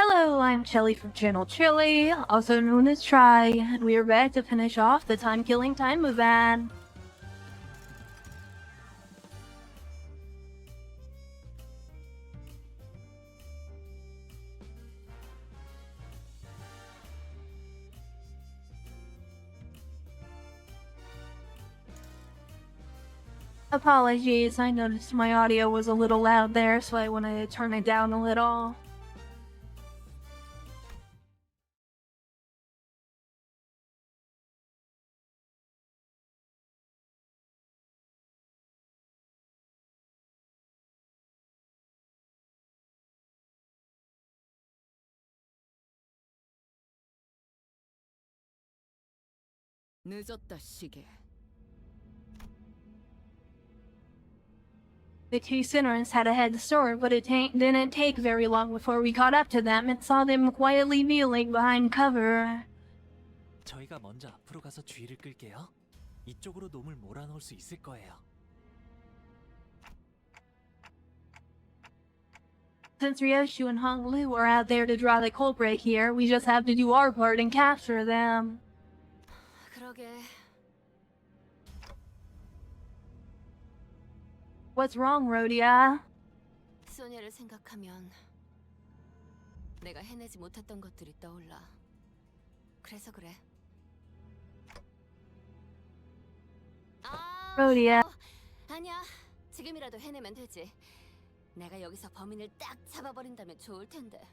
Hello, I'm Chili from Channel Chili, also known as Try, and we are back to finish off the time-killing time event. Apologies, I noticed my audio was a little loud there, so I wanted to turn it down a little. 늦었다 시계. The two sinners had a head start, but it didn't take very long before we caught up to them and saw them quietly kneeling behind cover. 저희가 먼저 앞으로 가서 주의를 끌게요. 이쪽으로 놈을 몰아넣을 수 있을 거예요. Since Ryoshu and Hong Lu are out there to draw the culprit here, we just have to do our part and capture them. 그러게. What's wrong, Rhodia? 소녀를 생각하면 내가 해내지 못했던 것들이 떠올라. 그래서 그래. Rhodia. 아니야. 지금이라도 해내면 되지. 내가 여기서 범인을 딱 잡아버린다면 좋을 텐데.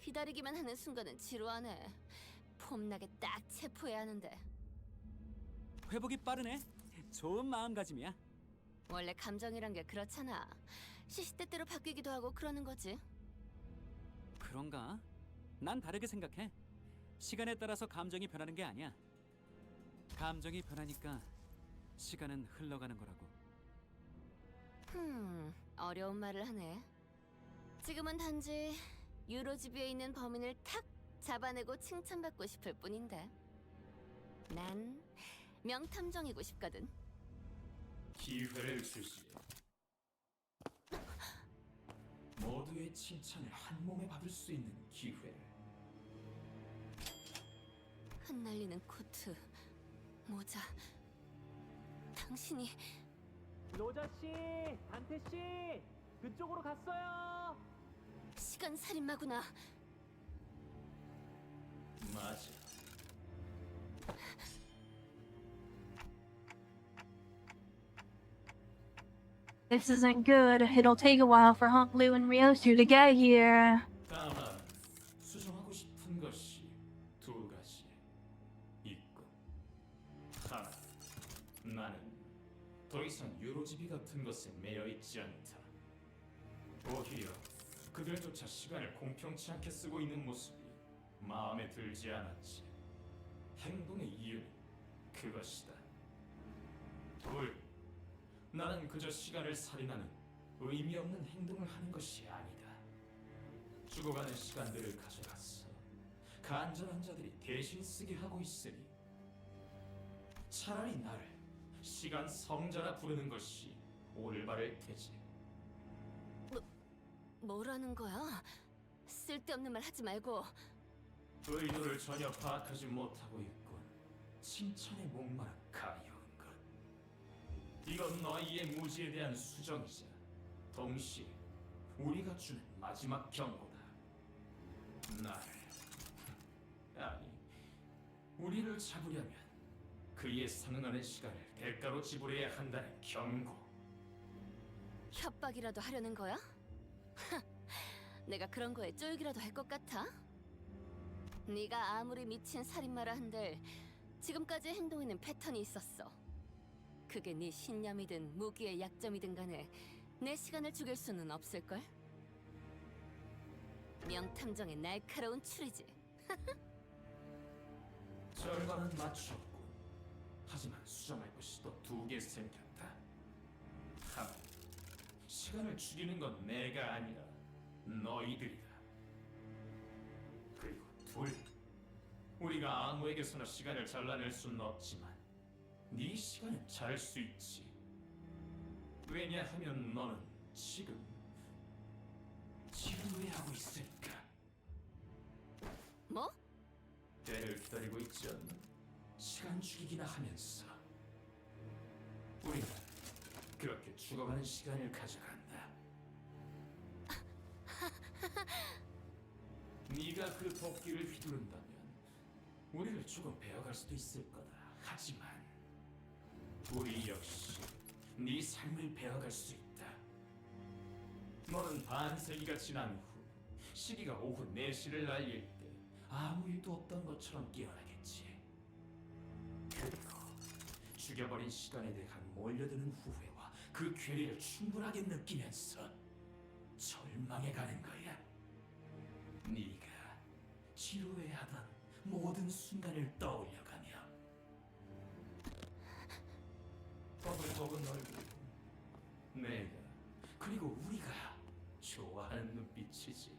기다리기만 하는 순간은 지루하네. 폼나게 딱 체포해야 하는데. 회복이 빠르네. 좋은 마음가짐이야. 원래 감정이란 게 그렇잖아. 시시때때로 바뀌기도 하고 그러는 거지. 그런가? 난 다르게 생각해. 시간에 따라서 감정이 변하는 게 아니야. 감정이 변하니까 시간은 흘러가는 거라고. 어려운 말을 하네. 지금은 단지 유로지비에 있는 범인을 탁 잡아내고 칭찬받고 싶을 뿐인데. 난 명탐정이고 싶거든. 기회를 주시오. 모두의 칭찬을 한 몸에 받을 수 있는 기회를. 흩날리는 코트, 모자. 당신이 로자 씨, 단테 씨, 그쪽으로 갔어요. 시간 살인마구나. 맞아. This isn't good. It'll take a while for Hong Lu and Ryoshu to get here. 다만 수정하고 싶은 것이 두 가지 있군. 하나, 나는 더 이상 유로지비 같은 것에 매여 있지 않다. 오히려 그들조차 시간을 공평치 않게 쓰고 있는 모습이 마음에 들지 않았지. 행동의 이유는 그것이다. 둘, 나는 그저 시간을 살인하는 의미 없는 행동을 하는 것이 아니다. 죽어가는 시간들을 가져갔어. 간절한 자들이 대신 쓰게 하고 있으니 차라리 나를 시간 성자라 부르는 것이 올바를 테지. 뭐라는 거야? 쓸데없는 말 하지 말고. 의도를 전혀 파악하지 못하고 있군. 칭찬에 목마른 가여운 것. 이건 너희의 무지에 대한 수정이자 동시에 우리가 주는 마지막 경고다. 아니, 우리를 잡으려면 그에 상응하는 시간을 대가로 지불해야 한다는 경고. 협박이라도 하려는 거야? 내가 그런 거에 쫄기라도 할 것 같아? 네가 아무리 미친 살인마라 한들 지금까지 행동에는 패턴이 있었어. 그게 네 신념이든 무기의 약점이든 간에 내 시간을 죽일 수는 없을걸? 명탐정의 날카로운 추리지. 절반은 맞췄고, 하지만 수정할 것이 또 두 개 생겼다. 하나, 시간을 죽이는 건 내가 아니라 너희들이다. 그리고 둘, 우리가 아무에게서나 시간을 잘라낼 수는 없지만 네 시간은 자를 수 있지. 왜냐하면 너는 지금 지루해하고 있을까? 뭐? 때를 기다리고 있지 않는 시간 죽이기나 하면서 우리는 그렇게 죽어가는 시간을 가져간다. 네가 그 도끼를 휘두른다면 우리를 조금 배워갈 수도 있을 거다. 하지만 우리 역시 네 삶을 배워갈 수 있다. 너는 반세기가 지난 후 시기가 오후 4시를 날릴 때 아무 일도 없던 것처럼 깨어나겠지. 그리고 죽여버린 시간에 대한 몰려드는 후회와 그 괴리를 충분하게 느끼면서 절망해가는 거야. 네가 지루해하던 모든 순간을 떠올려가며 버글버글 얼굴, 내가 그리고 우리가 좋아하는 눈빛이지.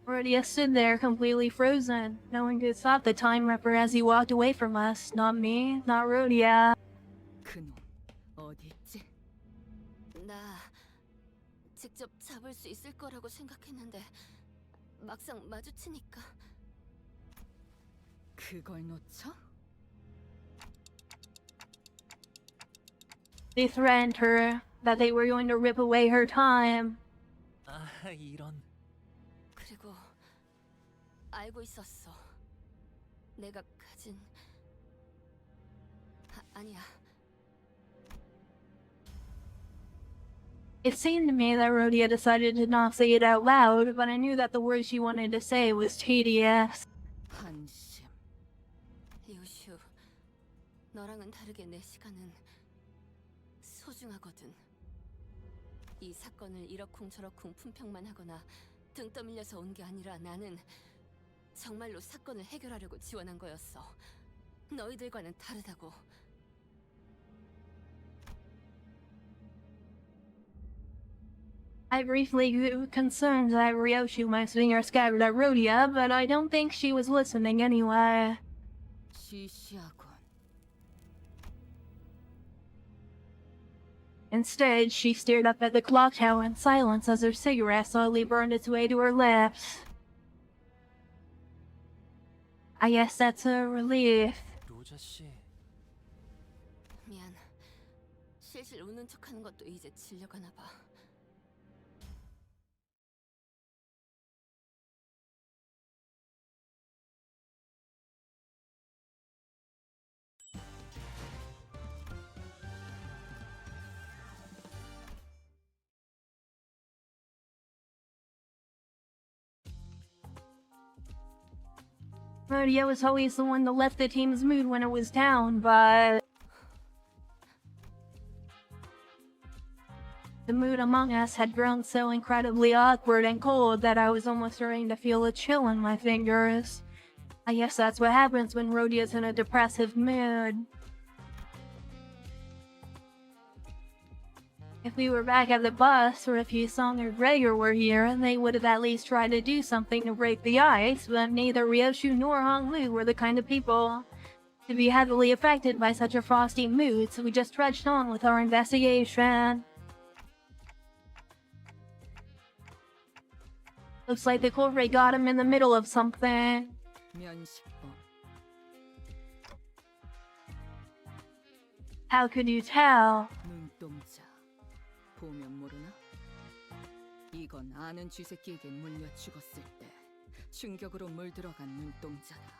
Rhodia stood there completely frozen. No one could stop the time ripper as he walked away from us. Not me, not Rhodia. 그놈 어디 있지? 나 직접 잡을 수 있을 거라고 생각했는데 막상 마주치니까 그걸 놓쳐? They threatened her that they were going to rip away her time. 아, 이런. 그리고 알고 있었어. 내가 가진 아니야. It seemed to me that Rhodia decided to not say it out loud, but I knew that the word she wanted to say was tedious. 한심. 요슈, 너랑은 다르게 내 시간은 소중하거든. 이 사건을 이러쿵저러쿵 품평만 하거나 등 떠밀려서 온 게 아니라 나는 정말로 사건을 해결하려고 지원한 거였어. 너희들과는 다르다고. I briefly grew concerned that Ryoshu might swing her scabbard at Rhodia, but I don't think she was listening anyway. 시시하군. Instead, she stared up at the clock tower in silence as her cigarette slowly burned its way to her lips. I guess that's a relief. 로자 씨, 미안. 실실 우는 척하는 것도 이제 질려가나 봐. Rhodia was always the one that left the team's mood when it was down, but the mood among us had grown so incredibly awkward and cold that I was almost starting to feel a chill in my fingers. I guess that's what happens when Rhodia's in a depressive mood. If we were back at the bus, or if Yusong or Gregor were here, they would have at least tried to do something to break the ice, but neither Ryoshu nor Honglu were the kind of people to be heavily affected by such a frosty mood, so we just trudged on with our investigation. Looks like the Corvée got him in the middle of something. 면식범. How could you tell? 눈동자. 보면 모르나? 이건 아는 쥐새끼에게 물려 죽었을 때 충격으로 물들어간 눈동자다.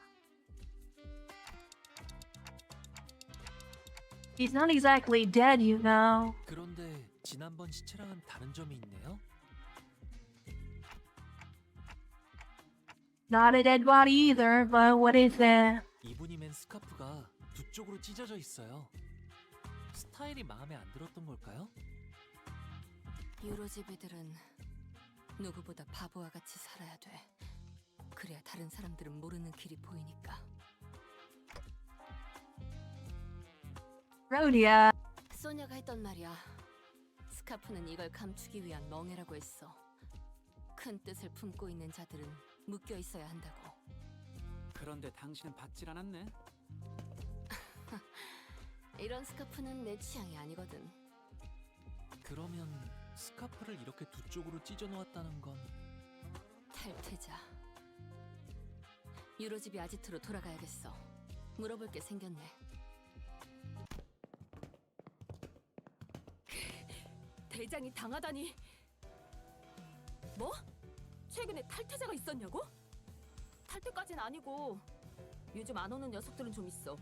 He's not exactly dead, you know. 그런데 지난번 시체랑은 다른 점이 있네요. Not a dead body either, but what is it? 이분이 맨 스카프가 두 쪽으로 찢어져 있어요. 스타일이 마음에 안 들었던 걸까요? 유로집애들은 누구보다 바보와 같이 살아야 돼. 그래야 다른 사람들은 모르는 길이 보이니까. Rhodia. 소녀가 했던 말이야. 스카프는 이걸 감추기 위한 멍해라고 했어. 큰 뜻을 품고 있는 자들은 묶여 있어야 한다고. 그런데 당신은 받질 않았네. 이런 스카프는 내 취향이 아니거든. 그러면 스카프를 이렇게 두 쪽으로 찢어 놓았다는 건 탈퇴자. 유로집이 아지트로 돌아가야겠어. 물어볼 게 생겼네. 대장이 당하다니. 뭐? 최근에 탈퇴자가 있었냐고? 탈퇴까진 아니고 요즘 안 오는 녀석들은 좀 있어.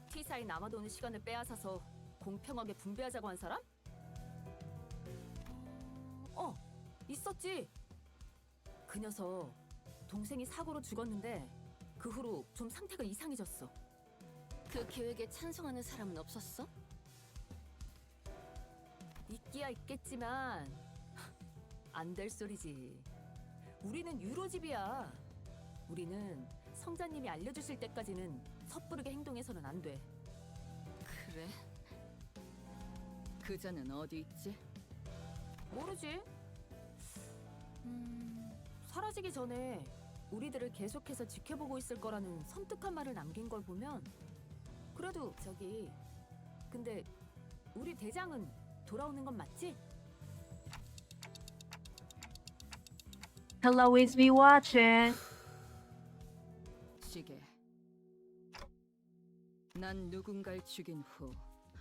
T사에 남아도는 시간을 빼앗아서 공평하게 분배하자고 한 사람? 있었지. 그 녀석 동생이 사고로 죽었는데 그 후로 좀 상태가 이상해졌어. 그 계획에 찬성하는 사람은 없었어? 있기야 있겠지만 안 될 소리지. 우리는 유로집이야. 우리는 성자님이 알려주실 때까지는 섣부르게 행동해서는 안 돼. 그래? 그자는 어디 있지? 모르지. 사라지기 전에 우리들을 계속해서 지켜보고 있을 거라는 섬뜩한 말을 남긴 걸 보면 그래도 근데 우리 대장은 돌아오는 건 맞지? He'll always be watching. 시계. 난 누군가를 죽인 후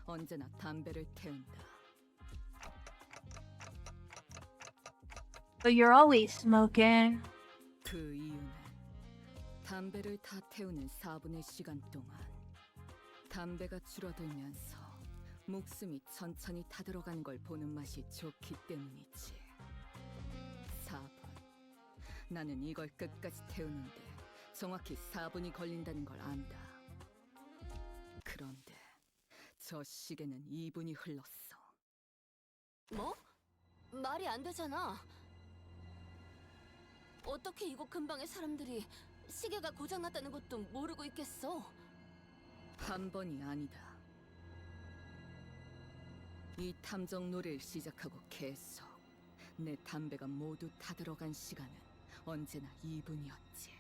언제나 담배를 태운다. But you're always smoking. 그 이유는 담배를 다 태우는 4분의 시간 동안 담배가 줄어들면서 목숨이 천천히 타들어가는 걸 보는 맛이 좋기 때문이지. 4분. 나는 이걸 끝까지 태우는데 정확히 4분이 걸린다는 걸 안다. 그런데 저 시계는 2분이 흘렀어. 뭐? 말이 안 되잖아. 어떻게 이곳 근방의 사람들이 시계가 고장났다는 것도 모르고 있겠어? 한 번이 아니다. 이 탐정 놀이를 시작하고 계속 내 담배가 모두 타들어간 시간은 언제나 2분이었지.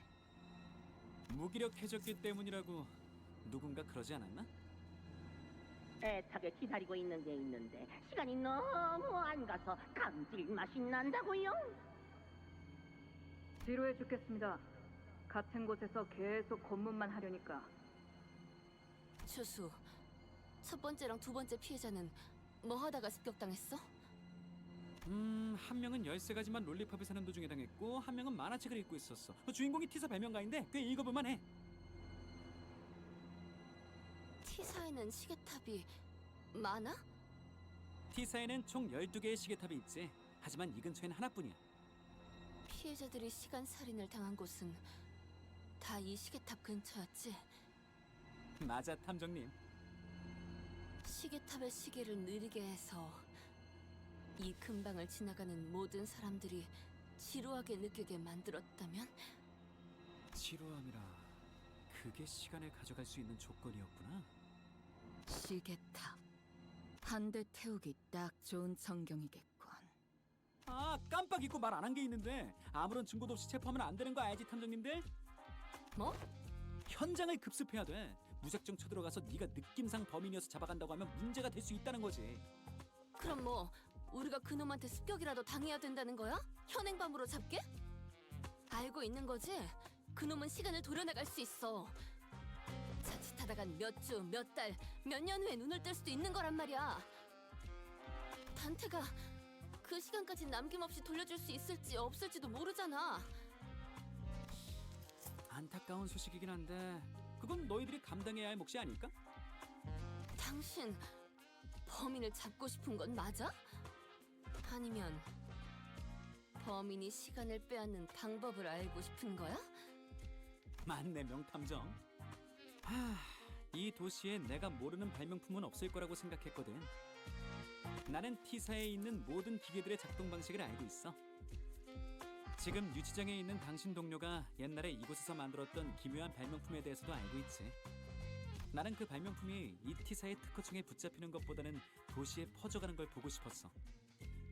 무기력해졌기 때문이라고 누군가 그러지 않았나? 애타게 기다리고 있는 게 있는데 시간이 너무 안 가서 감질맛이 난다고요? 지루해 죽겠습니다. 같은 곳에서 계속 검문만 하려니까. 추수, 첫 번째랑 두 번째 피해자는 뭐 하다가 습격당했어? 한 명은 13가지만 롤리팝을 사는 도중에 당했고 한 명은 만화책을 읽고 있었어. 주인공이 T사 발명가인데 꽤 읽어볼만 해. T사에는 시계탑이 많아? T사에는 총 12개의 시계탑이 있지. 하지만 이 근처엔 하나뿐이야. 피해자들이 시간 살인을 당한 곳은 다 이 시계탑 근처였지? 맞아, 탐정님. 시계탑의 시계를 느리게 해서 이 근방을 지나가는 모든 사람들이 지루하게 느끼게 만들었다면? 지루함이라 그게 시간을 가져갈 수 있는 조건이었구나. 시계탑. 한 대 태우기 딱 좋은 전경이겠군. 아, 깜빡 잊고 말 안 한 게 있는데 아무런 증거도 없이 체포하면 안 되는 거 알지, 탐정님들? 뭐? 현장을 급습해야 돼. 무작정 쳐들어가서 네가 느낌상 범인이어서 잡아간다고 하면 문제가 될 수 있다는 거지. 그럼 뭐 우리가 그놈한테 습격이라도 당해야 된다는 거야? 현행범으로 잡게? 알고 있는 거지? 그놈은 시간을 도려나갈 수 있어. 자칫하다간 몇 주, 몇 달, 몇 년 후에 눈을 뜰 수도 있는 거란 말이야. 단테가 그 시간까지 남김없이 돌려줄 수 있을지 없을지도 모르잖아. 안타까운 소식이긴 한데 그건 너희들이 감당해야 할 몫이 아닐까? 당신 범인을 잡고 싶은 건 맞아? 아니면 범인이 시간을 빼앗는 방법을 알고 싶은 거야? 맞네, 명탐정. 이 도시에 내가 모르는 발명품은 없을 거라고 생각했거든. 나는 T사에 있는 모든 기계들의 작동 방식을 알고 있어. 지금 유치장에 있는 당신 동료가 옛날에 이곳에서 만들었던 기묘한 발명품에 대해서도 알고 있지. 나는 그 발명품이 이 T사의 특허청에 붙잡히는 것보다는 도시에 퍼져가는 걸 보고 싶었어.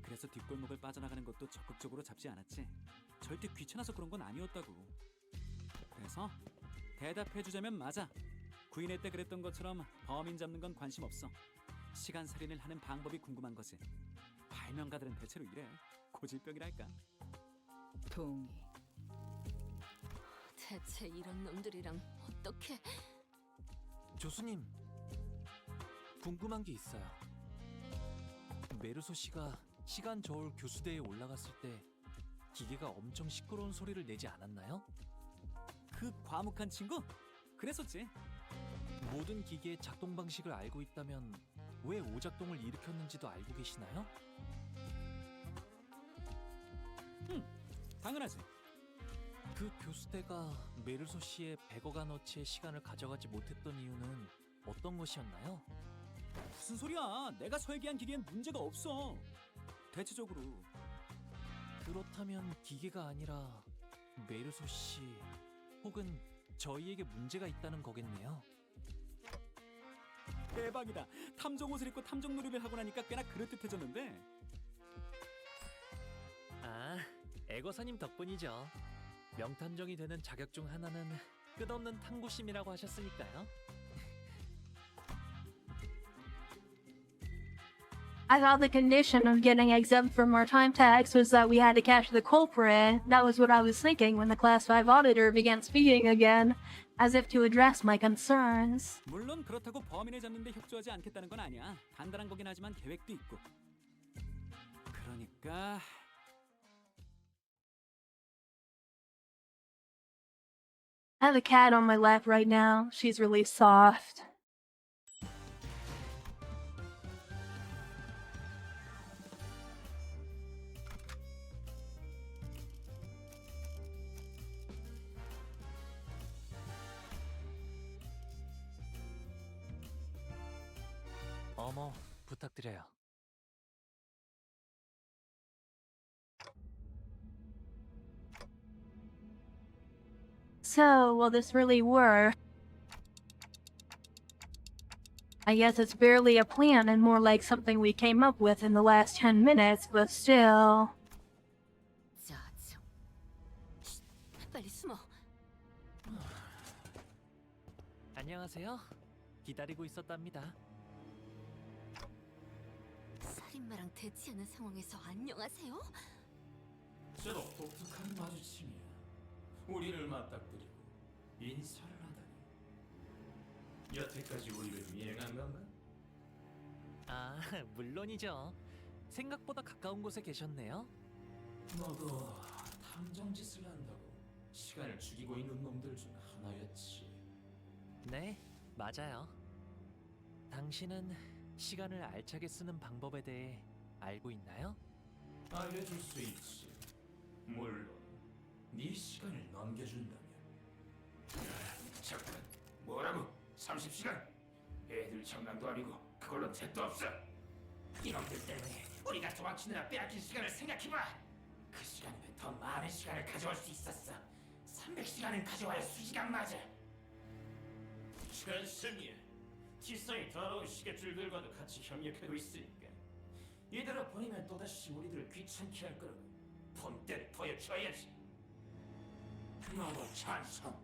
그래서 뒷골목을 빠져나가는 것도 적극적으로 잡지 않았지. 절대 귀찮아서 그런 건 아니었다고. 그래서 대답해주자면 맞아. 구인회 때 그랬던 것처럼 범인 잡는 건 관심 없어. 시간 살인을 하는 방법이 궁금한 거지. 발명가들은 대체로 이래. 고질병이랄까. 동의. 대체 이런 놈들이랑 어떻게... 교수님, 궁금한 게 있어요. 메르소 씨가 시간 저울 교수대에 올라갔을 때 기계가 엄청 시끄러운 소리를 내지 않았나요? 그 과묵한 친구? 그랬었지. 모든 기계의 작동 방식을 알고 있다면 왜 오작동을 일으켰는지도 알고 계시나요? 당연하지. 그 교수대가 메르소 씨의 100억 원어치의 시간을 가져가지 못했던 이유는 어떤 것이었나요? 무슨 소리야? 내가 설계한 기계엔 문제가 없어. 대체적으로. 그렇다면 기계가 아니라 메르소 씨 혹은 저희에게 문제가 있다는 거겠네요. 대박이다. 탐정 옷을 입고 탐정 놀이를 하고 나니까 꽤나 그럴듯해졌는데. 아, 에거사님 덕분이죠. 명탐정이 되는 자격 중 하나는 끝없는 탐구심이라고 하셨으니까요. I thought the condition of getting exempt from our time tax was that we had to catch the culprit. That was what I was thinking when the Class 5 auditor began speaking again, as if to address my concerns. 물론 그렇다고 범인을 잡는 데 협조하지 않겠다는 건 아니야. 간단한 거긴 하지만 계획도 있고. 그러니까 I have a cat on my lap right now. She's really soft. 어머, 부탁드려요. So, will this really work? I guess it's barely a plan and more like something we came up with in the last 10 minutes, but still. 짜증. 빨리 숨어. 안녕하세요. 기다리고 있었답니다. 살인마랑 대치하는 상황에서 안녕하세요? 저도 독특한 마주침이야. 우리를 맞닥뜨리고 인사를 하다니. 여태까지 우리를 미행한 건가? 아, 물론이죠. 생각보다 가까운 곳에 계셨네요. 너도 탐정 짓을 한다고 시간을 죽이고 있는 놈들 중 하나였지. 네, 맞아요. 당신은 시간을 알차게 쓰는 방법에 대해 알고 있나요? 알려줄 수 있지. 물론 네 시간을 넘겨준다면. 잠깐, 뭐라고? 30시간? 애들 장난도 아니고 그걸로 택도 없어. 이놈들 때문에 우리가 도망치느라 빼앗긴 시간을 생각해봐. 그 시간이면 더 많은 시간을 가져올 수 있었어. 300시간은 가져와야 수시간 맞아. 천승이야. 지성이 더러운 시계줄들과도 같이 협력하고 있으니까 이대로 보내면 또다시 우리들을 귀찮게 할 거라고 본때를 보여줘야지. 나도 찬성.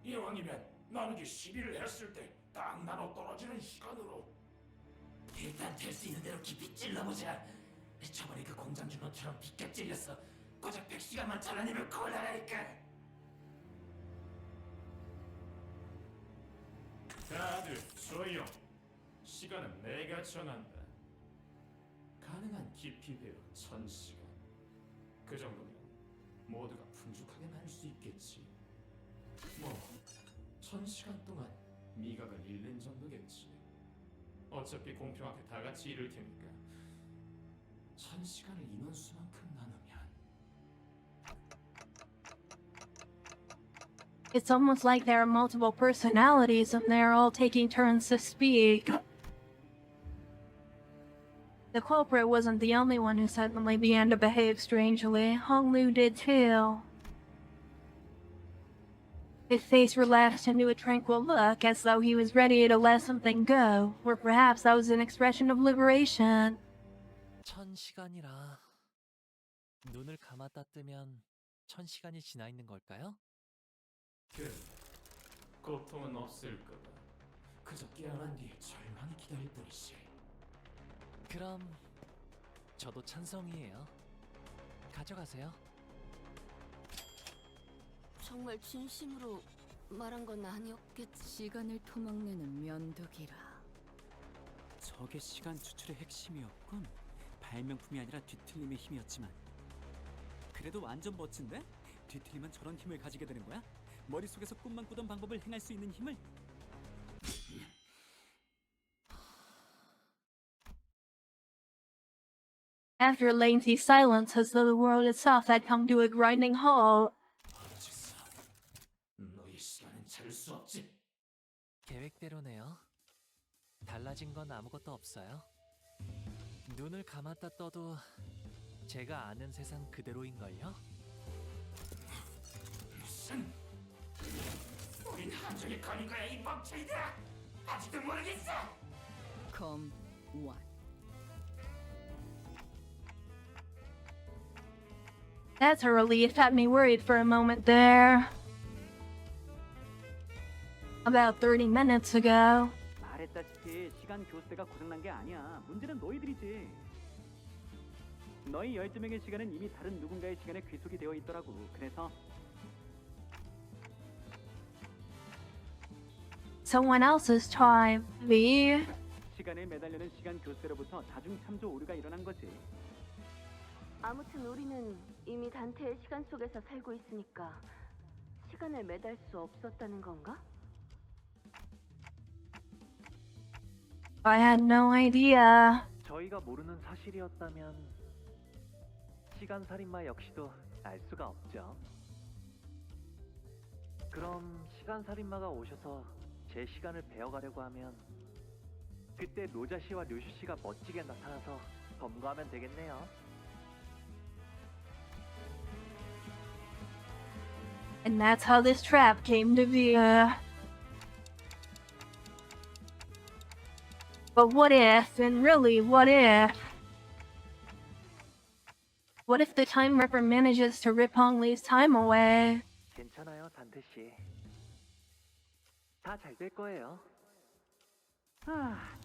이왕이면 나누기 12를 했을 때 딱 나눠 떨어지는 시간으로. 일단 될 수 있는 대로 깊이 찔러보자. 저번에 그 공장 준호처럼 빗겨 찔렸어. 고작 100시간만 잘라내면 곤란하니까. 다들 조용. 시간은 내가 정한다. 가능한 깊이 배워 1000시간. 그 정도면 모두가 풍족하게 날 수 있겠지. 뭐 1000시간 동안 미각을 잃는 정도겠지. 어차피 공평하게 다 같이 이룰 테니까 1000시간을 인원수만큼 나누면. It's almost like there are multiple personalities and they're all taking turns to speak. The culprit wasn't the only one who suddenly began to behave strangely. Hong Lu did too. His face relaxed into a tranquil look, as though he was ready to let something go, or perhaps that was an expression of liberation. 1000시간이라 눈을 감았다 뜨면 1000시간이 지나 있는 걸까요? 고통은 없을 거다. 그저 깨어난 뒤에 절망이 기다릴 뿐이지. 그럼 저도 찬성이에요. 가져가세요. 정말 진심으로 말한 건 아니었겠지. 시간을 토막내는 면도기라. 저게 시간 추출의 핵심이었군. 발명품이 아니라 뒤틀림의 힘이었지만 그래도 완전 멋진데? 뒤틀리면 저런 힘을 가지게 되는 거야? 머릿속에서 꿈만 꾸던 방법을 행할 수 있는 힘을? After a lengthy silence, as though the world itself had come to a grinding halt, 어째서 너희 시간은 찾을 수 없지. 계획대로네요. 달라진 건 아무것도 없어요. 눈을 감았다 떠도 제가 아는 세상 그대로인걸요? 무슨? 우린 함정에 걸린 거야 이 멍청이들아. 아직도 모르겠어. 검 완. that's a relief. Had me worried for a moment there. About 30 minutes ago. 말했다시피 시간 교세가 고장난 게 아니야. 문제는 너희들이지. 너희 12명의 시간은 이미 다른 누군가의 시간에 귀속이 되어 있더라고. 그래서 Someone else's time. Me. 시간에 매달려는 시간 교세로부터 자중 참조 오류가 일어난 거지. 아무튼 우리는 이미 단테의 시간 속에서 살고 있으니까 시간을 매달 수 없었다는 건가? I had no idea. 저희가 모르는 사실이었다면 시간 살인마 역시도 알 수가 없죠. 그럼 시간 살인마가 오셔서 제 시간을 베어가려고 하면 그때 노자 씨와 류슈 씨가 멋지게 나타나서 검거하면 되겠네요. And that's how this trap came to be. But what if, and really, what if? What if the Time Ripper manages to rip Hong Lee's time away? 괜찮아요, 단테 씨. 다 잘 될 거예요.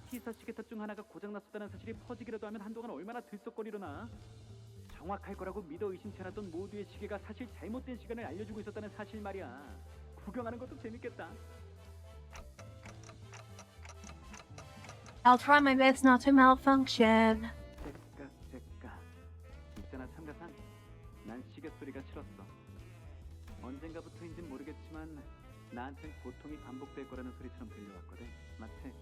티사 시계탑 중 하나가 고장났었다는 사실이 퍼지기라도 하면 한동안 얼마나 들썩거리려나. 정확할 거라고 믿어 의심치 않았던 모두의 시계가 사실 잘못된 시간을 알려주고 있었다는 사실 말이야. 구경하는 것도 재밌겠다. I'll try my best not to malfunction. 째까. 있잖아 참가상. 난 시계 소리가 싫었어. 언젠가부터인진 모르겠지만 나한텐 고통이 반복될 거라는 소리처럼 들려왔거든. 마치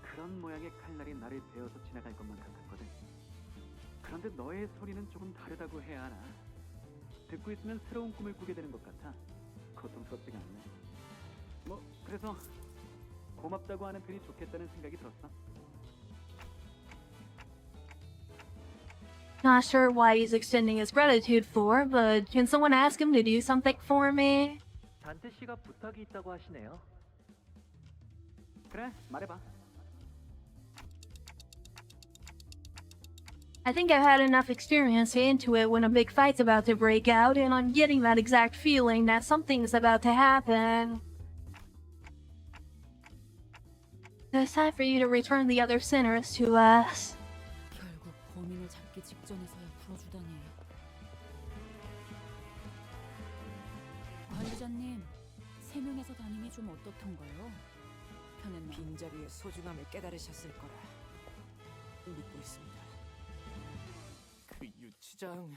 그런 모양의 칼날이 나를 베어서 지나갈 것만 같았거든. 그런데 너의 소리는 조금 다르다고 해야 하나. 듣고 있으면 새로운 꿈을 꾸게 되는 것 같아. 고통스럽지가 않네. 뭐 그래서 고맙다고 하는 편이 좋겠다는 생각이 들었어. Not sure what he's extending his gratitude for, but can someone ask him to do something for me? 단테 씨가 부탁이 있다고 하시네요. 그래, 말해봐. I think I've had enough experience into it when a big fight's about to break out, and I'm getting that exact feeling that something's about to happen. It's time for you to return the other sinners to us. 결국 범인을 잡기 직전에서야 풀어주다니. 관리자님, 3명에서 다니니 좀 어떻던가요? 편했나? 빈자리의 소중함을 깨달으셨을 거라 믿고 있습니다. 그 유치장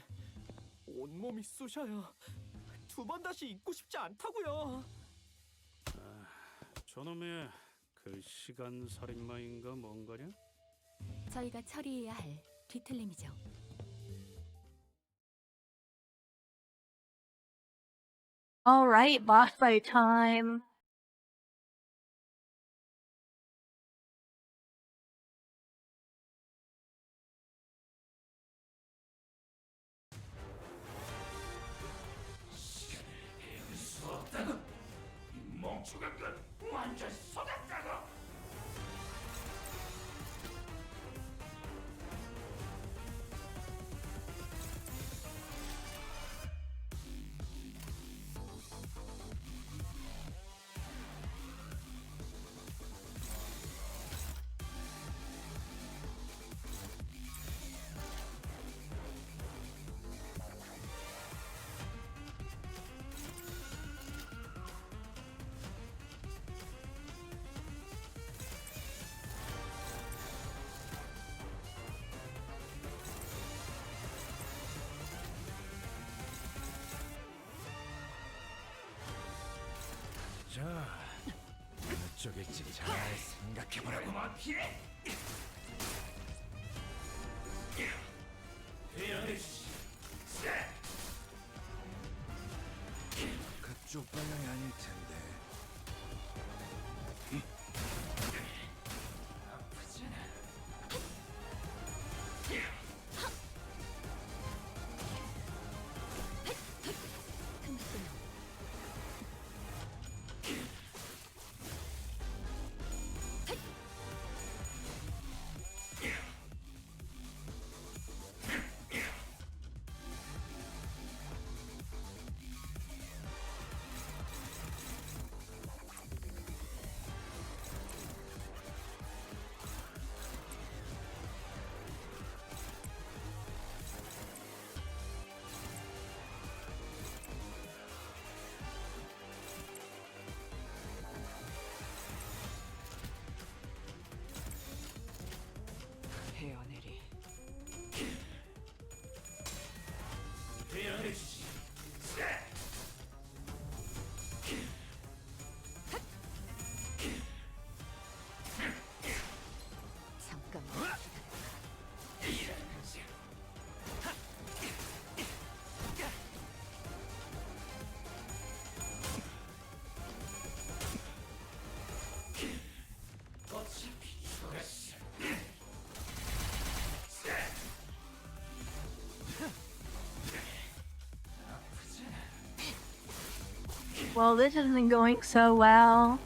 온몸이 쑤셔요. 2번 다시 입고 싶지 않다고요. 저놈의 그 시간 살인마인가 뭔가냐? 저희가 처리해야 할 뒤틀림이죠. Alright, boss fight time. 배울 수 없다고? 이 멍청한 건 완전 속았다고! 자, 어느 쪽일지 잘 생각해보라고. 그쪽 방향이 아닐 텐데. 헤어내리. 잠깐만. Well, this isn't going so well.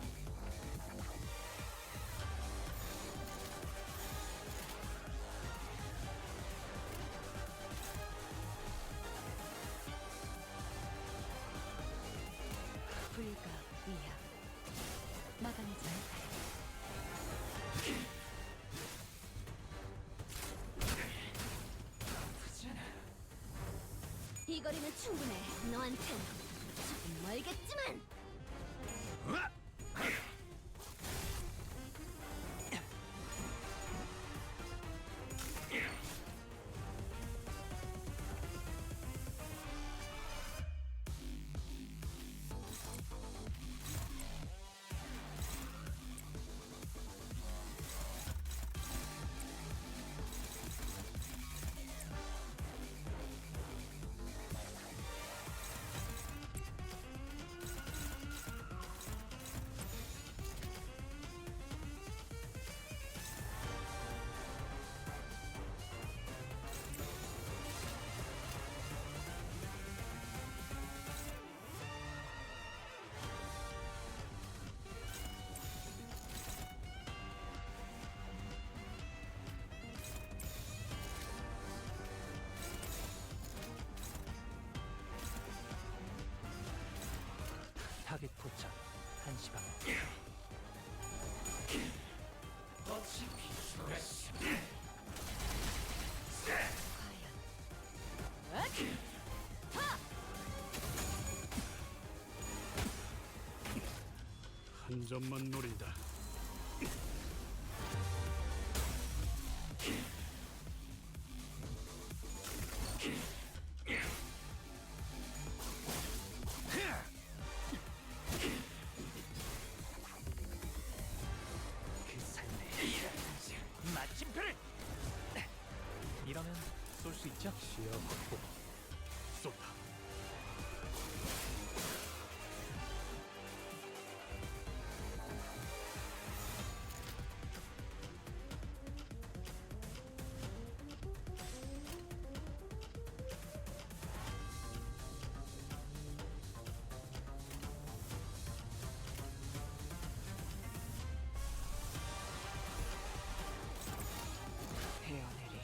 불가 위야. 막아내지 못해. 이 거리는 충분해. 너한텐 조금 멀겠지만. 타겟 포착 1시 방향. 한 점만 노린다. 그 삶의 마침표를. 이러면 쏠 수 있죠? 시야 확보. 쏜다. 헤어내리.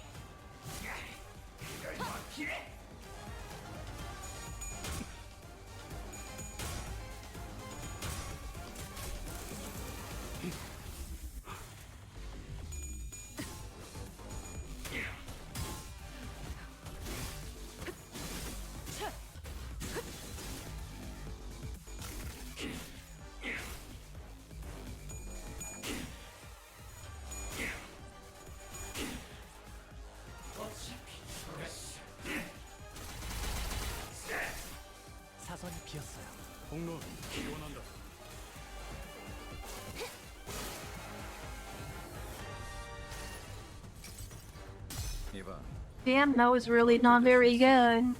이봐, Damn, that was really not very good.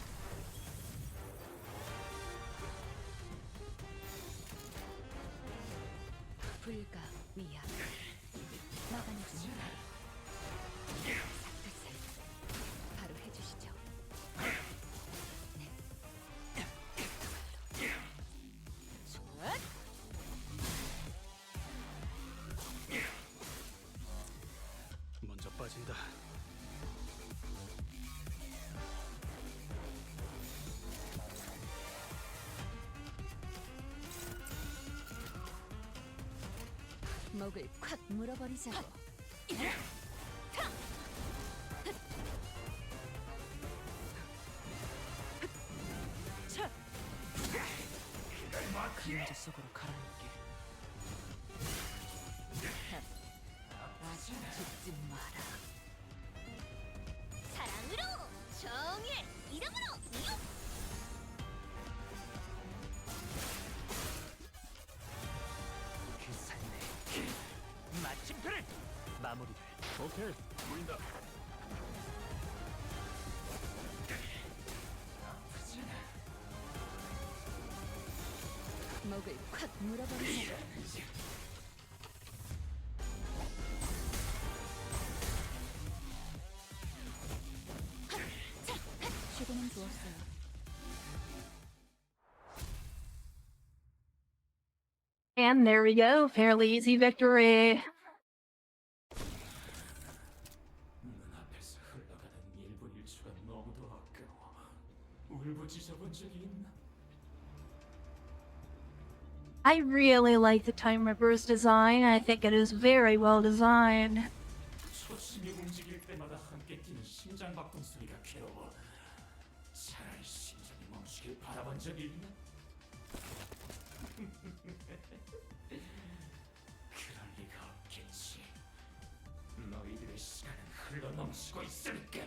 불가 위야 막아내주시라. 뜻을 바로 해주시죠. 네. 좋아. 먼저 빠진다. 목을 콱 물어버리자고. 그림자 속으로 가라앉게. 아직 죽지 마라. 사랑으로 정의 이름으로 이웃. 그 삶의 마침표를 마무리를. 오케이, 보인다. 목을 콱 물어버리자고. 시도는 좋았어요. And there we go, fairly easy victory. 눈앞에서 흘러가는 1분 1초가 너무도 아까워. 울부짖어본 적이 있나? I really like the Time Ripper's design. I think it is very well designed. 초심이 움직일 때마다 함께 뛰는 심장 박동 소리가 괴로워. 차라리 심장이 멈추길 바라본 적이 있나? 그럴 리가 없겠지. 너희들의 시간은 흘러 넘치고 있으니까.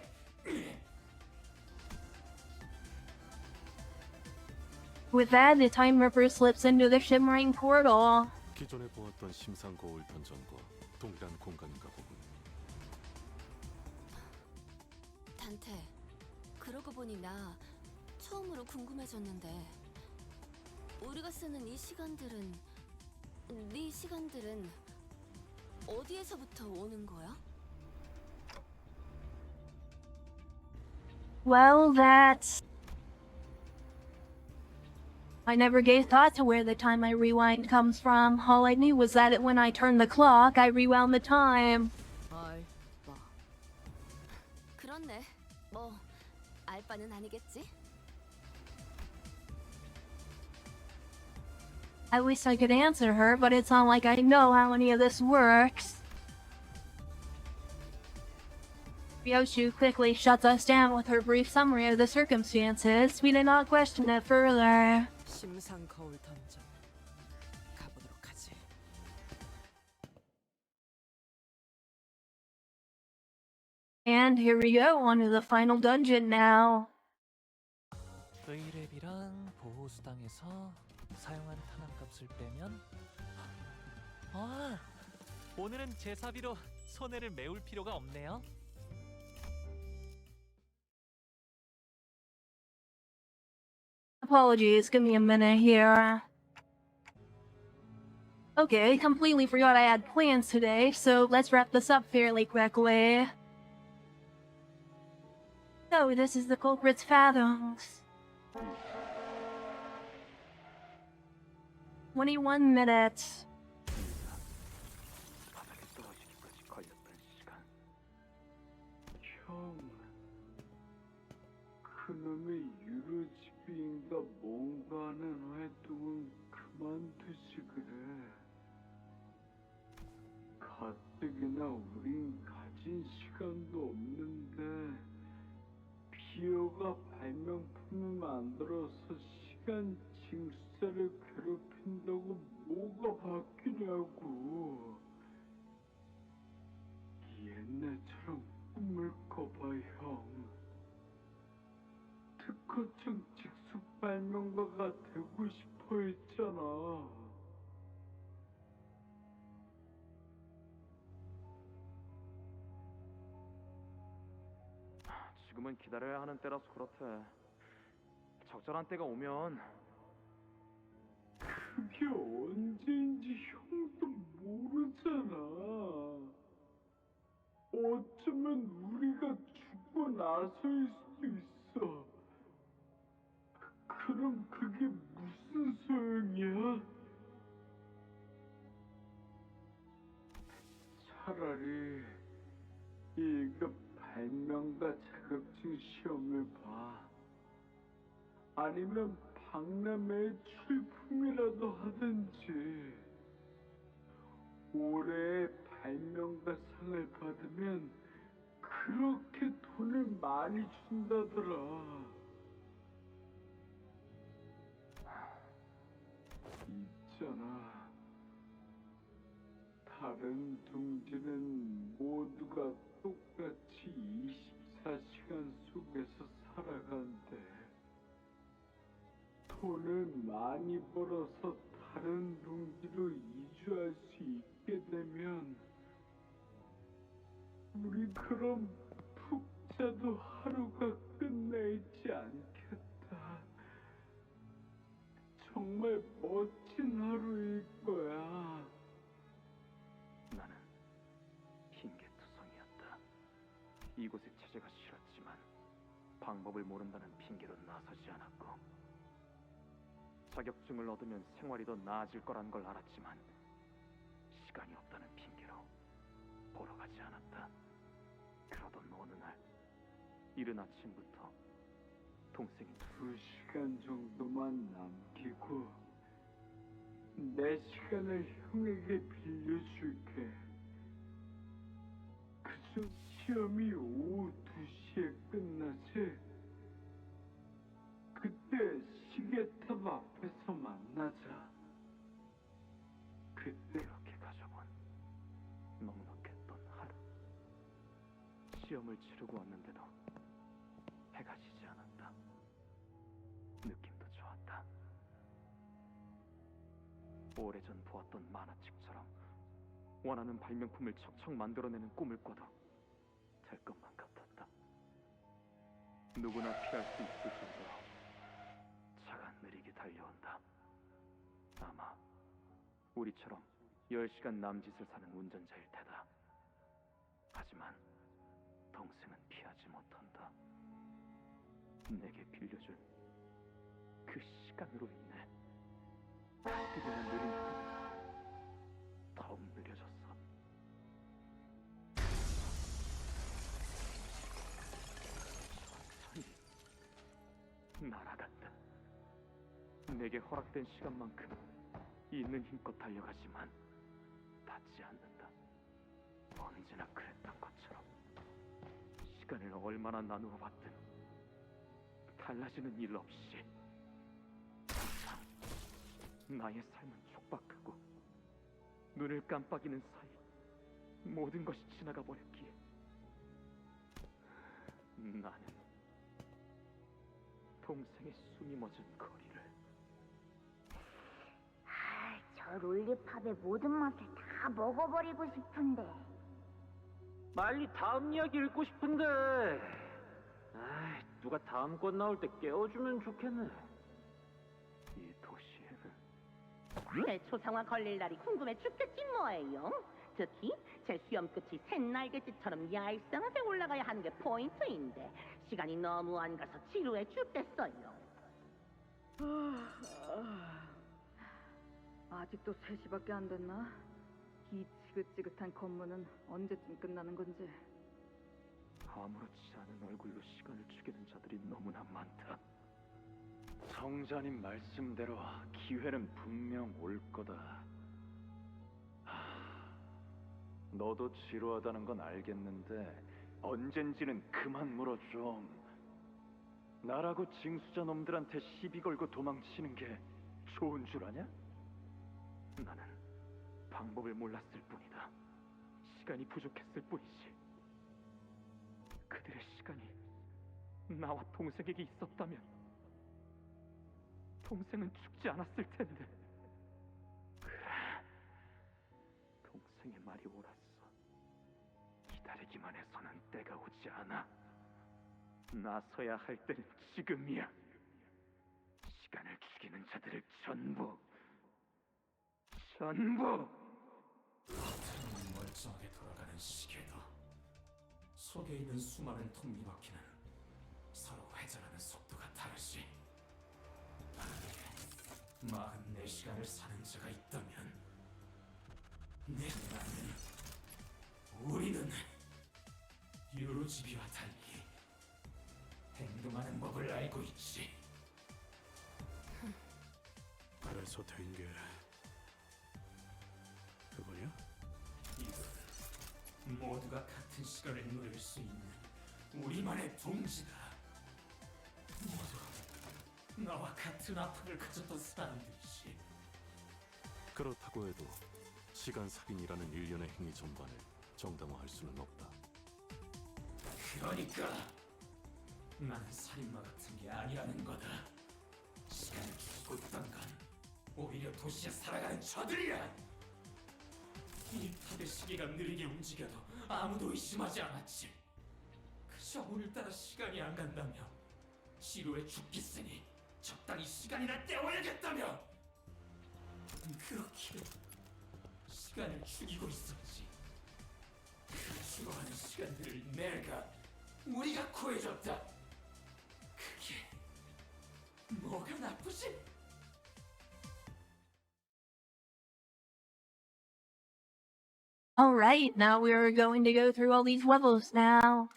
With that, the Time Ripper slips into the shimmering portal. 기존에 보았던 심상 거울 던전과 동일한 공간인가 보군. 단테, 그러고 보니 나 처음으로 궁금해졌는데 우리가 쓰는 이 시간들은 네 시간들은 어디에서부터 오는 거야? Well, that's... I never gave thought to where the time I rewind comes from. All I knew was that when I turned the clock, I rewound the time. 알바. 그렇네. 뭐 알바는 아니겠지? I wish I could answer her, but it's not like I know how any of this works. Ryoshu quickly shuts us down with her brief summary of the circumstances. We did not question it further. 심상 거울 던전. 가보도록 하지. And here we go, on to the final dungeon now. 의랩이랑 보호수당에서 사용한 탄환값을 빼면 오늘은 제 사비로 손해를 메울 필요가 없네요. Apologies, give me a minute here. Okay, completely forgot I had plans today, so let's wrap this up fairly quickly. So, this is the culprit's fathoms. 21 minutes. 바닥에 떨어지기까지 걸렸던 시간. 형, 그놈의 유로집인가 뭔가 하는 활동은 그만두시 그래. 가뜩이나 우린 가진 시간도 없는데 비어가 발명품을 만들어서 시간 징수를 괴롭힌다고 뭐가 바뀌냐고. 옛날처럼 꿈을 꿔봐 형. 특허청 직속 발명가가 되고 싶어 했잖아. 지금은 기다려야 하는 때라서 그렇대. 적절한 때가 오면. 그게 언제인지 형도 모르잖아. 어쩌면 우리가 죽고 나서일 수도 있어. 그럼 그게 무슨 소용이야? 차라리 1급 발명가 자격증 시험을 봐. 아니면 박람회 출품이라도 하든지. 올해의 발명가상을 받으면 그렇게 돈을 많이 준다더라. 있잖아. 다른 둥지는 모두가 똑같이 24시간 속에서 살아간대. 돈을 많이 벌어서 다른 둥지로 이주할 수 있게 되면 우리 그럼 푹 자도 하루가 끝나 있지 않겠다. 정말 멋진 하루일 거야. 나는 핑계투성이었다. 이곳에 처제가 싫었지만 방법을 모른다는 핑계로 나서지 않았고, 자격증을 얻으면 생활이 더 나아질 거란 걸 알았지만 시간이 없다는 핑계로 보러 가지 않았다. 그러던 어느 날 이른 아침부터 동생이 2시간 정도만 남기고 내 시간을 형에게 빌려줄게. 그중 시험이 오후 2시에 끝나지? 그때 시계탑 앞에서 만나자. 그때 그렇게 가져본 넉넉했던 하루. 시험을 치르고 왔는데도 해가 지지 않았다. 느낌도 좋았다. 오래전 보았던 만화책처럼 원하는 발명품을 척척 만들어내는 꿈을 꿔도 될 것만 같았다. 누구나 피할 수 있을 정도로 차가 느리게 달려온다. 아마 우리처럼 10시간 남짓을 사는 운전자일 테다. 하지만 동생은 피하지 못한다. 내게 빌려준 그 시간으로 인해 가뜩이나 느린 꿈이 더욱 느려졌어. 천천히 날아간다. 내게 허락된 시간만큼 있는 힘껏 달려가지만 닿지 않는다. 언제나 그랬던 것처럼 시간을 얼마나 나누어 봤든 달라지는 일 없이 항상 나의 삶은 촉박하고 눈을 깜빡이는 사이 모든 것이 지나가 버렸기에 나는 동생의 숨이 멎은 거리를 저 롤리팝의 모든 맛을 다 먹어버리고 싶은데. 빨리 다음 이야기 읽고 싶은데. 누가 다음 권 나올 때 깨워주면 좋겠네. 이 도시에는 대초상화 걸릴 날이 궁금해 죽겠지 뭐예요. 특히 제 시험 끝이 샛날개짓처럼 얄쌍하게 올라가야 하는 게 포인트인데 시간이 너무 안 가서 지루해 죽겠어요. 아직도 3시밖에 안 됐나? 이 지긋지긋한 검문은 언제쯤 끝나는 건지. 아무렇지 않은 얼굴로 시간을 죽이는 자들이 너무나 많다. 성자님 말씀대로 기회는 분명 올 거다. 너도 지루하다는 건 알겠는데 언젠지는 그만 물어 좀. 나라고 징수자 놈들한테 시비 걸고 도망치는 게 좋은 줄 아냐? 나는 방법을 몰랐을 뿐이다. 시간이 부족했을 뿐이지. 그들의 시간이 나와 동생에게 있었다면 동생은 죽지 않았을 텐데. 그래, 동생의 말이 옳았어. 기다리기만 해서는 때가 오지 않아. 나서야 할 때는 지금이야. 시간을 죽이는 자들을 전부 멀쩡하게 돌아가는 시계도 속에 있는 수많은 톱니바퀴는 서로 회전하는 속도가 다르지. 만약에 44시간을 사는 자가 있다면 나는 우리는 유로지비와 달리 행동하는 법을 알고 있지. 그래서 된 게 그거냐? 이건 모두가 같은 시간을 누릴 수 있는 우리만의 동지다. 모두 나와 같은 아픔을 가졌던 사람들이지. 그렇다고 해도 시간 살인이라는 일련의 행위 전반을 정당화할 수는 없다. 그러니까 나는 살인마 같은 게 아니라는 거다. 시간을 죽이고 있던 건 오히려 도시에 살아가는 저들이야. 이 탑의 시계가 느리게 움직여도 아무도 의심하지 않았지. 그저 오늘따라 시간이 안 간다며 지루해 죽겠으니 적당히 시간이나 때워야겠다며 그렇게 시간을 죽이고 있었지. 그 죽어가는 시간들을 우리가 구해줬다. 그게 뭐가 나쁘지? Alright, now we're going to go through all these levels now.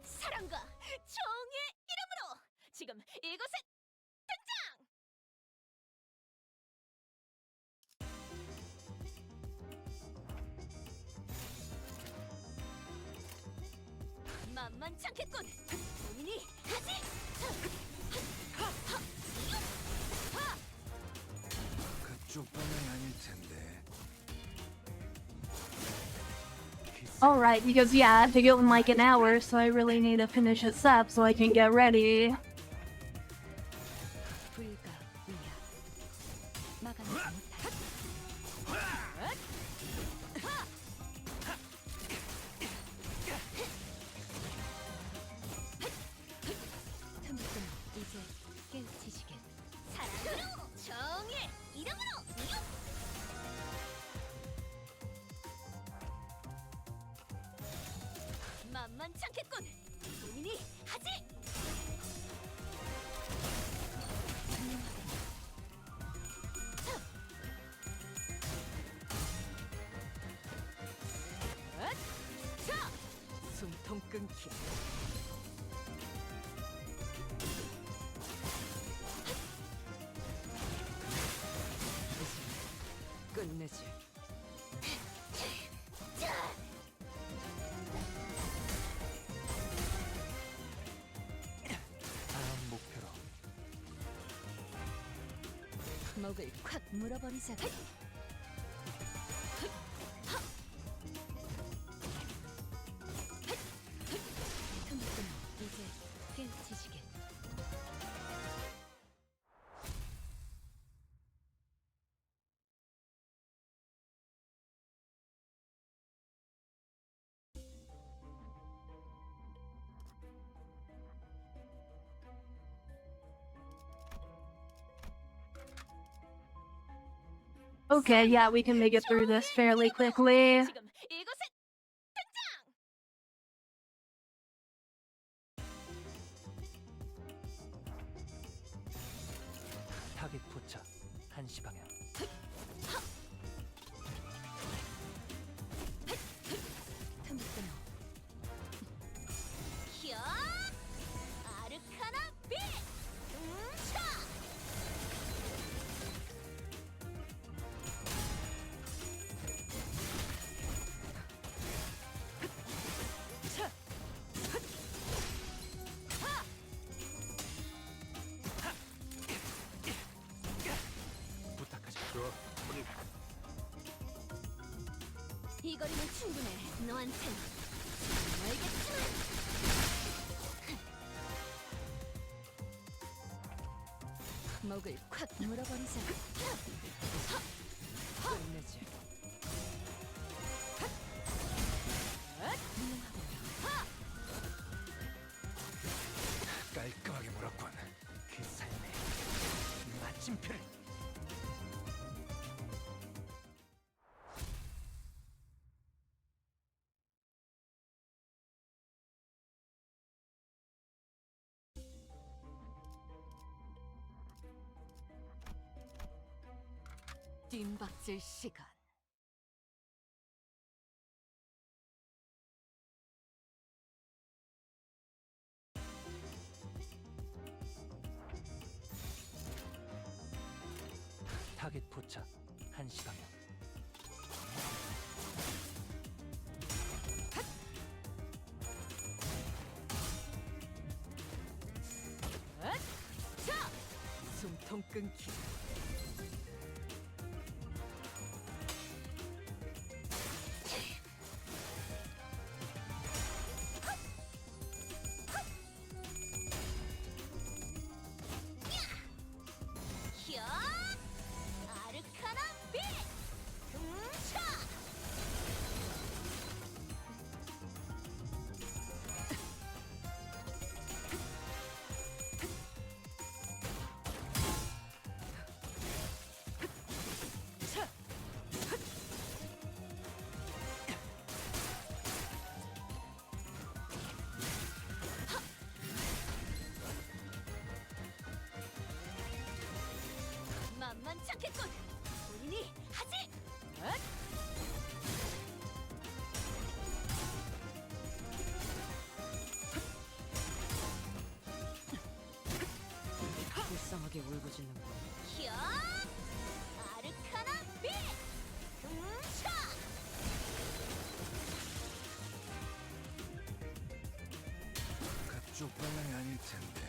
사랑과 정의의 이름으로 지금 이곳에 등장! 만만찮겠군! 본인이 하지! 그쪽 방향이 아닐 텐데. Alright, because yeah, I have to go in like an hour, so I really need to finish this up so I can get ready. 사랑으로 정의의 이름으로 만만찮겠군! 본인이 하지! 숨통 끊기. 끝내지. 다음 목표로. 목을 콱 물어버리자. 이제 깨우치시게. Okay, yeah, we can make it through this fairly quickly. 지금 이 거리면 충분해. 너한텐 알겠지만. 목을 콱 물어버리자. 끝내지. 깔끔하게 물었군. 그 삶의 마침표를. 뜀박질 시간. 타겟 포착 1시 방향. 숨통 끊기. 히어! 아르카나 빛! 차! 만만찮겠군. 본인이 하지. 불쌍하게 울부짖는군. 히어! 아르카나 빛! 차! 그쪽 방향이 아닐 텐데.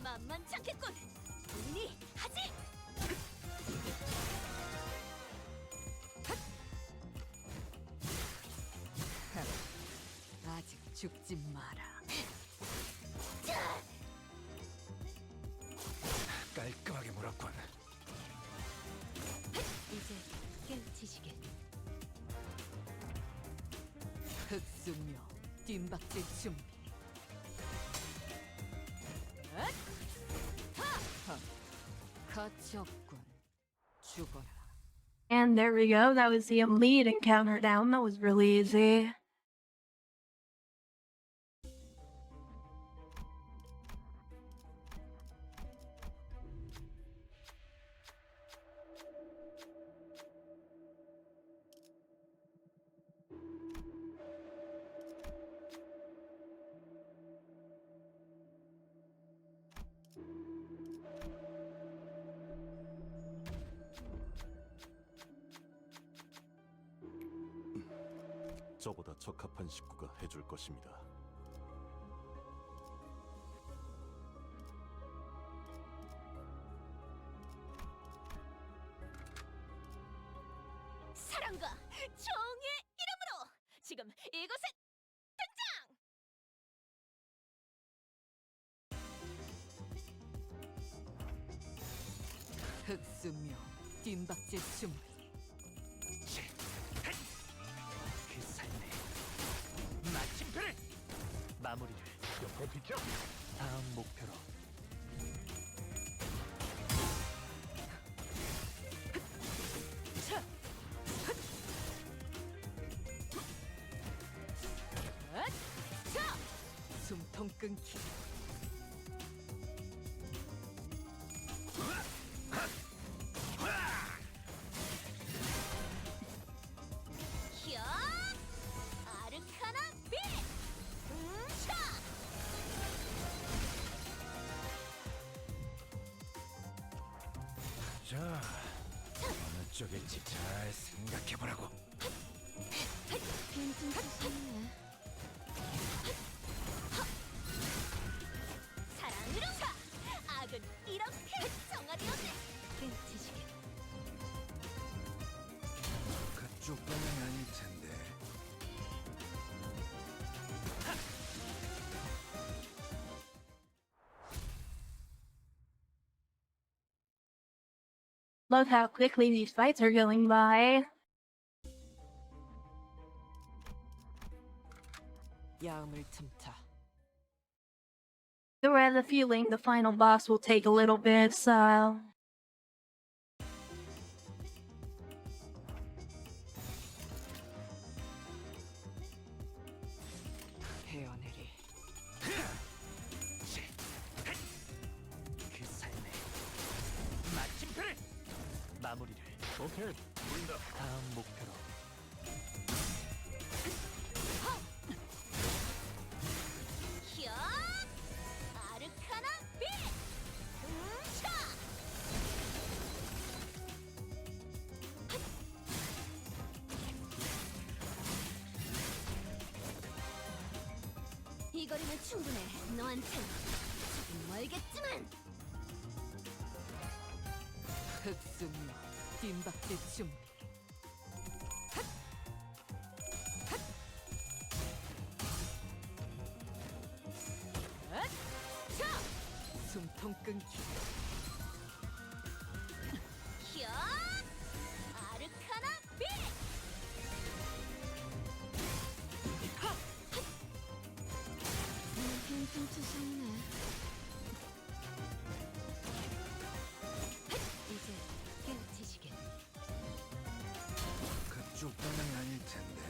만만찮겠군. 본인이 하지. 아직 죽지 마라. 깔끔하게 물었군. 이제 깨우치시게. 흑수묘 뜀박질 준비. 가치 없군. 죽어라. And there we go. That was the lead encounter down. That was really easy. 저보다 적합한 식구가 해줄 것입니다. 사랑과 정의 이름으로 지금 이곳에 등장! 흑수묘 뜀박질 준비. 그 삶의 마침표를. 마무리를 옆에 비켜. 다음 목표로. 숨통 끊기. 히어! 아르카나 빛! 차! 자, 어느 쪽일지 잘 생각해보라고. 빈틈 조심해. 사랑으로 차! 악은 이렇게 정화되었네. 깨우치시게. Love how quickly these fights are going by. 야음을 틈타. Though I have a feeling the final boss will take a little bit, so... 헤어내리. 그 삶의 마침표를 마무리를. 오케이, 보인다. 다음 목표로. 히어! 아르카나 빛! 음차! 이 거리면 충분해. 너한텐 조금 멀겠지만. 흡수력, 뒷박질 준비. 숨통 끊기. 히어! 아르카나 빛! 여긴 좀 추상네. 이제 깨우치시겠. 그쪽 방향이 아닐 텐데.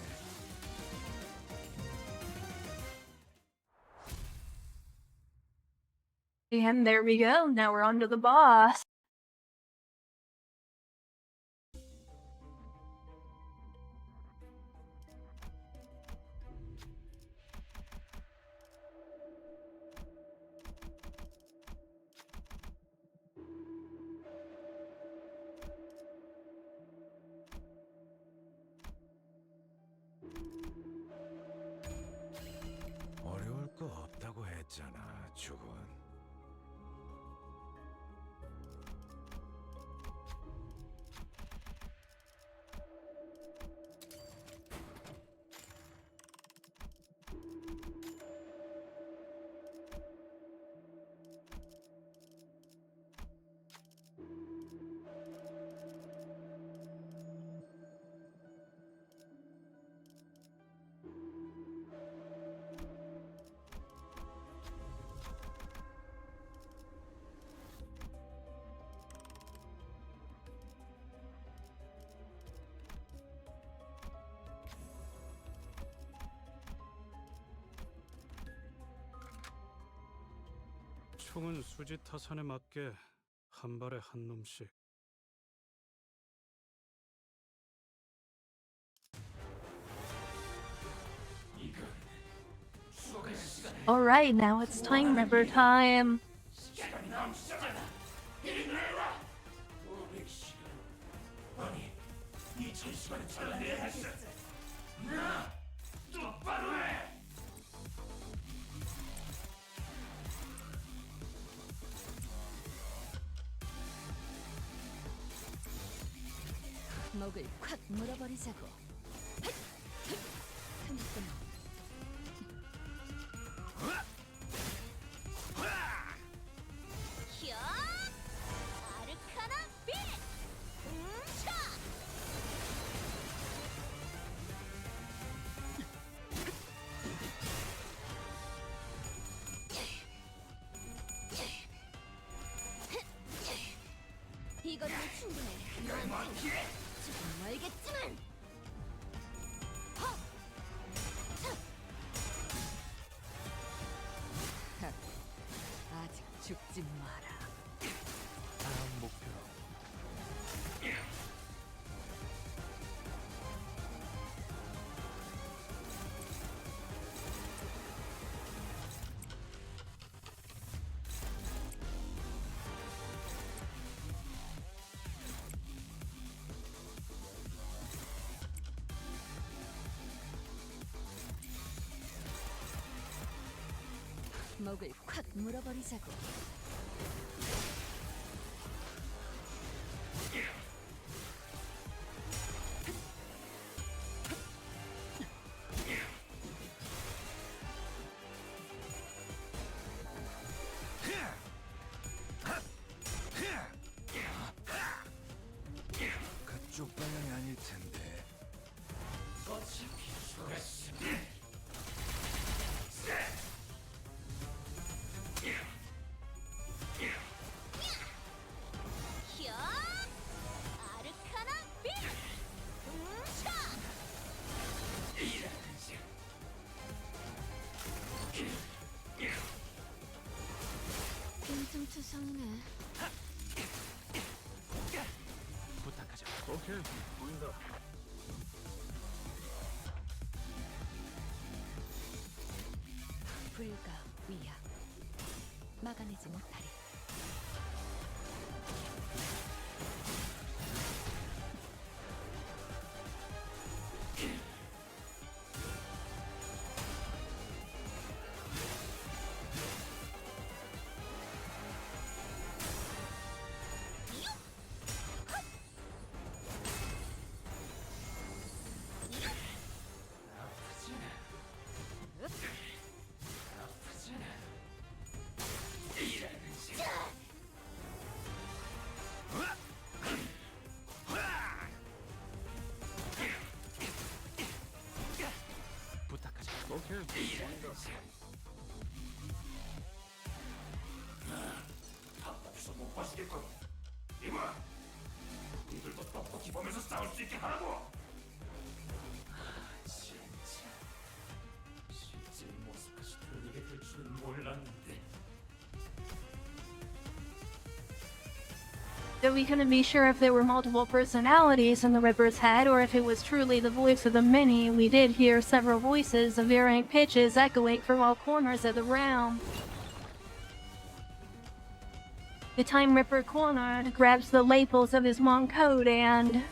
And there we go, now we're on to the boss. 어려울 거 없다고 했잖아, 죽은. 총은 수지 타산에 맞게 한 발에 한 놈씩. Alright, now it's time member time. 시간이 넘치잖아. 이리 내라. 500시간. 아니, 2000시간을 잘라내야 했어. 나 똑바로 해. 목을 콱 물어버리자고. 히어! 아르카나 빛! 음차! 이거는 충분해. 너한테 조금 멀겠지만. 아직 죽지 마라. 다음 목표로. 목을 콱 물어버리자고. 이쪽 방향이 아닐 텐데. 어차피 죽었어. 히어! 아르카나 빛! 차! 좀 투성이네. 부탁하자. 오케이. 보인다. 불가 위약 막아내지 못하리. 부탁하자. 오케이. 답답해서 못 봐주겠거든. 이봐, 니들도 똑똑히 보면서 싸울 수 있게 하라고. 진짜 실제 모습까지 드러내게 될 줄은 몰랐는데. So we couldn't be sure if there were multiple personalities in the Ripper's head or if it was truly the voice of the many. We did hear several voices of varying pitches echoing from all corners of the realm. The Time Ripper cornered, grabs the lapels of his long coat and...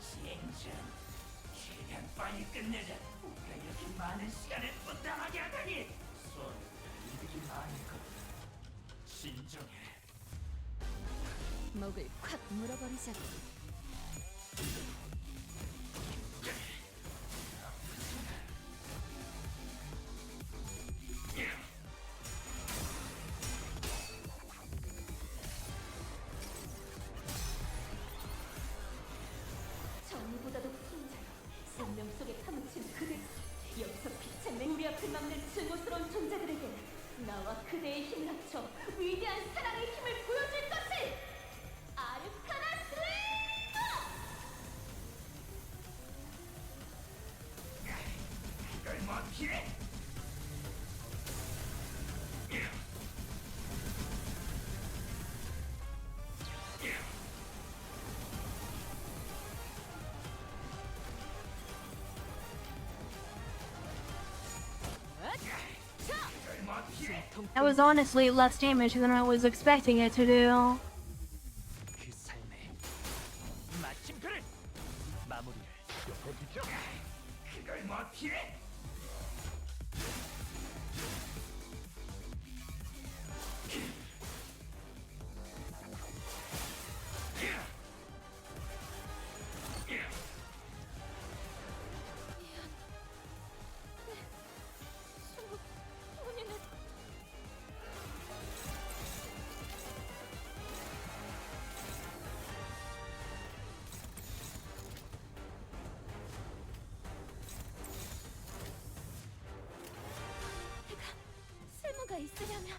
젠장, 최대한 빨리 끝내자. 우리가 이렇게 많은 시간을 부담하게 하다니. 손해보다 이득이 많을 거다. 진정해. 목을 콱 물어버리자고. 정의보다도 풍자여 생명 속에 파묻힌 그대, 여기서 빛의 우리 앞을 막는 증오스러운 존재들에게 나와 그대의 힘을 합쳐 위대한 사랑의 힘을 보여줄 것을! 아르카나 슬레이머! 이걸 뭐 피해? That was honestly less damage than I was expecting it to do. 그 삶의 마침표를 마무리를. 옆으로 비켜. 그걸 뭐 피해? 쓸모가 있으려면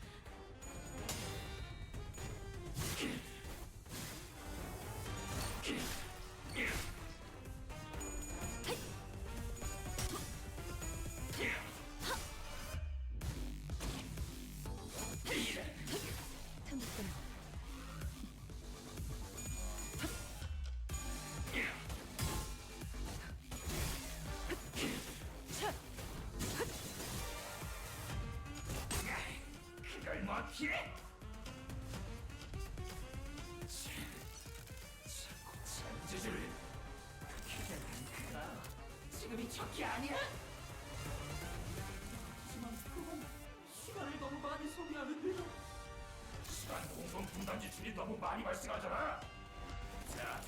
그걸 뭐 피해? 잔재주를 그냥 지금이 적기 아니야? 하지만 그건 시간을 너무 많이 소비하는데. 시간 공동 분단 지출이 너무 많이 발생하잖아. 자,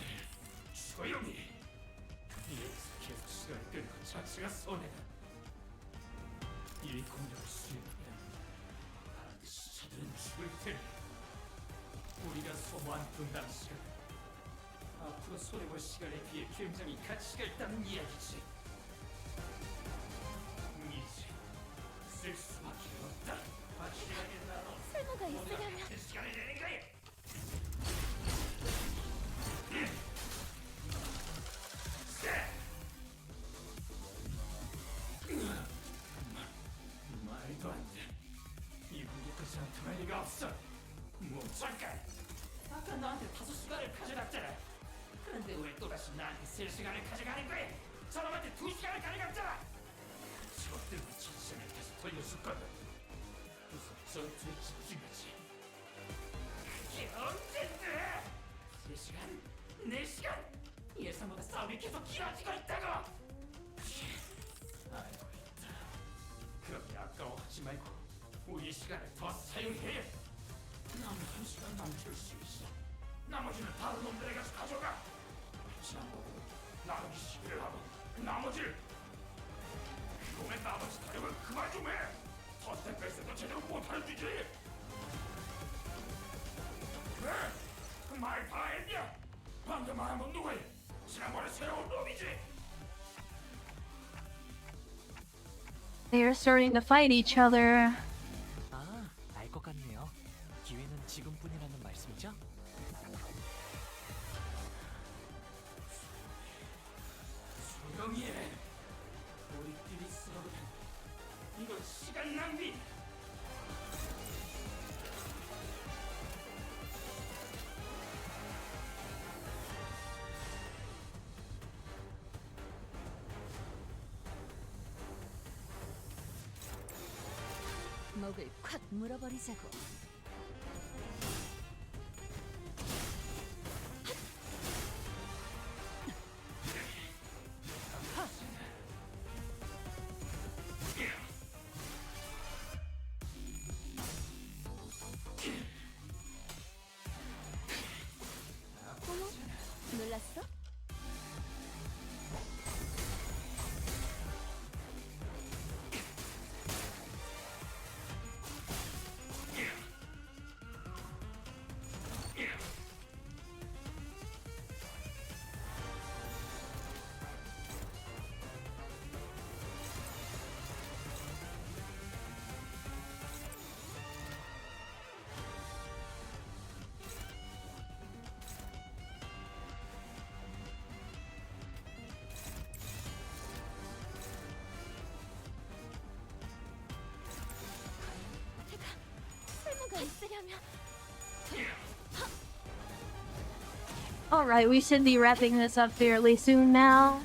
조용히. 자체가 손해다. 이 공격을 수행하면 반드시 저들은 죽을 테니 우리가 소모한 분당 시간 앞으로 손해볼 시간에 비해 굉장히 가치가 있다는 이야기지. 이제 쓸 수밖에 없다. 확실하게 나눠 쓸모가 있으려면 같은 시간을 내는 거야. 말도 안 돼. 이 공격까지 나타날 리가 없어. 뭐 잠깐. 아까 나한테 5시간을 가져갔잖아. 그런데 왜 또다시 나한테 3시간을 가져가는 거야? 저놈한테 2시간을 가져갔잖아. 저것들만 진심을 다시 돌려줄 거다. 우선 전투에 집중하지. 그게 언젠데? 3시간? 4시간? 예상보다 싸움이 계속 길어지고 있다고! 알고 있다. 그렇게 아까워하지 말고 우리 시간을 더 사용해야 남은 1시간 남길 수 있어. 나머지는 다른 놈들에 가서 가져가. 지나보고 나누기 시비를 하고 나머지를 그놈의 나머지 타령을 그만 좀 해. 터스텐 뺄세도 제대로 못하는 주지. 그래? 그 말 다 했냐? 방금 말한 건 누구야? 지난번에 새로운 놈이지? They're starting to fight each other. 아, 알 것 같네요. 기회는 지금뿐이라는 말씀이죠? 조용히 해. 우리끼리 싸우면 이건 시간 낭비. 목을 콱 물어버리자고. 어머, 놀랐어? 쓸모가 있으려면 Alright, we should be wrapping this up fairly soon now.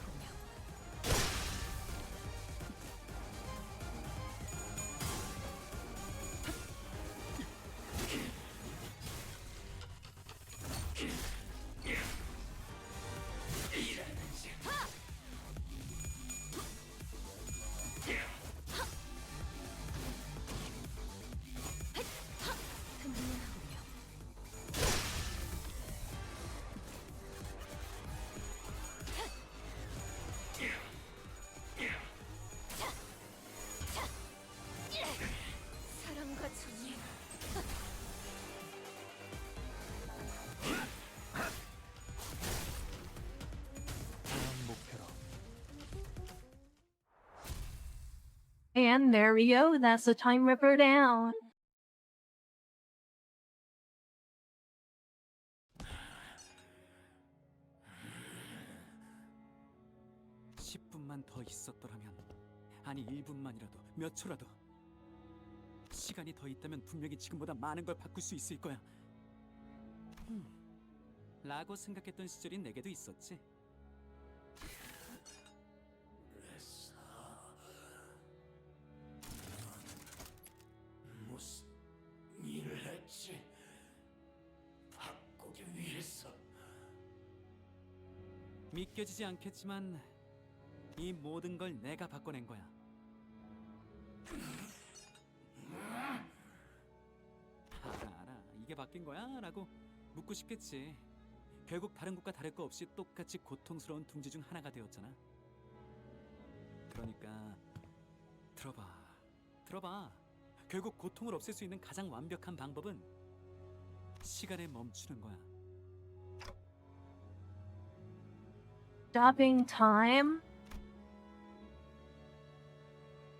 사랑과 정의. 다음 목표로 And there we go, that's the Time Ripper down. 더 있었더라면, 아니 1분만이라도, 몇 초라도. 시간이 더 있다면 분명히 지금보다 많은 걸 바꿀 수 있을 거야. 라고 생각했던 시절이 내게도 있었지. 무슨 일을 했지? 바꾸기 위해서. 믿겨지지 않겠지만 이 모든 걸 내가 바꿔낸 거야. 알아. 이게 바뀐 거야? 라고 묻고 싶겠지. 결국 다른 곳과 다를 거 없이 똑같이 고통스러운 둥지 중 하나가 되었잖아. 그러니까 들어봐. 결국 고통을 없앨 수 있는 가장 완벽한 방법은 시간에 멈추는 거야. Stopping time?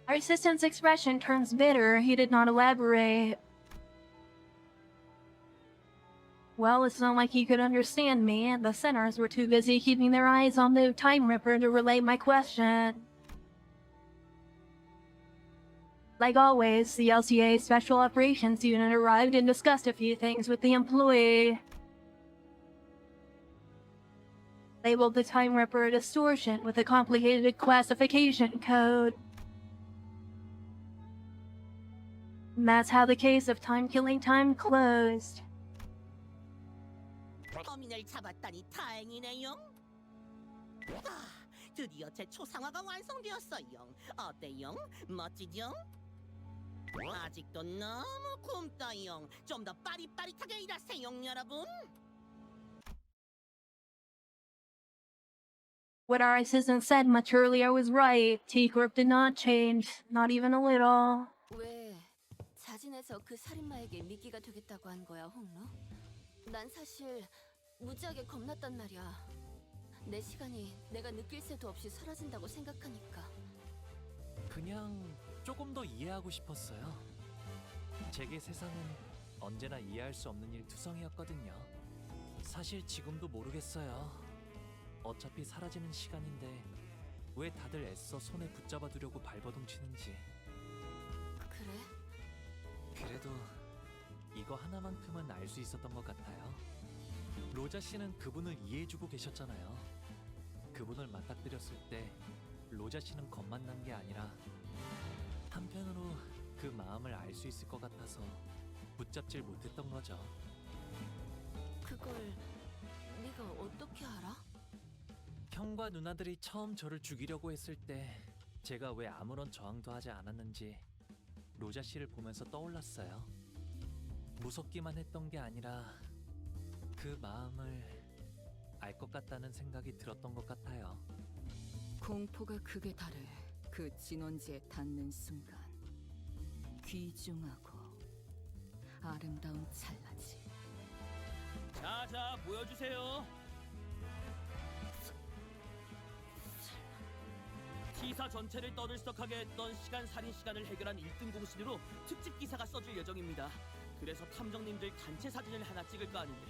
Our assistant's expression turns bitter. He did not elaborate. Well, it's not like he could understand me. The sinners were too busy keeping their eyes on the Time Ripper to relay my question. Like always, the LCA Special Operations Unit arrived and discussed a few things with the employee. Labeled the Time Ripper a distortion with a complicated classification code. And that's how the case of Time Killing Time closed. 범인을 잡았다니 다행이네요. 아, 드디어 제 초상화가 완성되었어요. 어때요? 멋지죠? 아직도 너무 굶다요. 좀 더 빠릿빠릿하게 일하세요, 여러분. What our assistant said much earlier was right. T-Corp did not change, not even a little. 왜 자진해서 그 살인마에게 미끼가 되겠다고 한 거야, 홍로? 난 사실 무지하게 겁났단 말이야. 내 시간이 내가 느낄 새도 없이 사라진다고 생각하니까. 그냥 조금 더 이해하고 싶었어요. 제게 세상은 언제나 이해할 수 없는 일투성이었거든요. 사실 지금도 모르겠어요. 어차피 사라지는 시간인데 왜 다들 애써 손에 붙잡아 두려고 발버둥 치는지. 그래? 그래도 이거 하나만큼은 알 수 있었던 것 같아요. 로자 씨는 그분을 이해해주고 계셨잖아요. 그분을 맞닥뜨렸을 때 로자 씨는 겁만 난 게 아니라 한편으로 그 마음을 알 수 있을 것 같아서 붙잡질 못했던 거죠. 그걸 네가 어떻게 알아? 형과 누나들이 처음 저를 죽이려고 했을 때 제가 왜 아무런 저항도 하지 않았는지 로자 씨를 보면서 떠올랐어요. 무섭기만 했던 게 아니라 그 마음을 알 것 같다는 생각이 들었던 것 같아요. 공포가 극에 달해 그 진원지에 닿는 순간 귀중하고 아름다운 찰나지. 자, 모여주세요. T사 전체를 떠들썩하게 했던 시간 살인 시간을 해결한 1등 공신으로 특집 기사가 써질 예정입니다. 그래서 탐정님들 단체 사진을 하나 찍을까 하는데.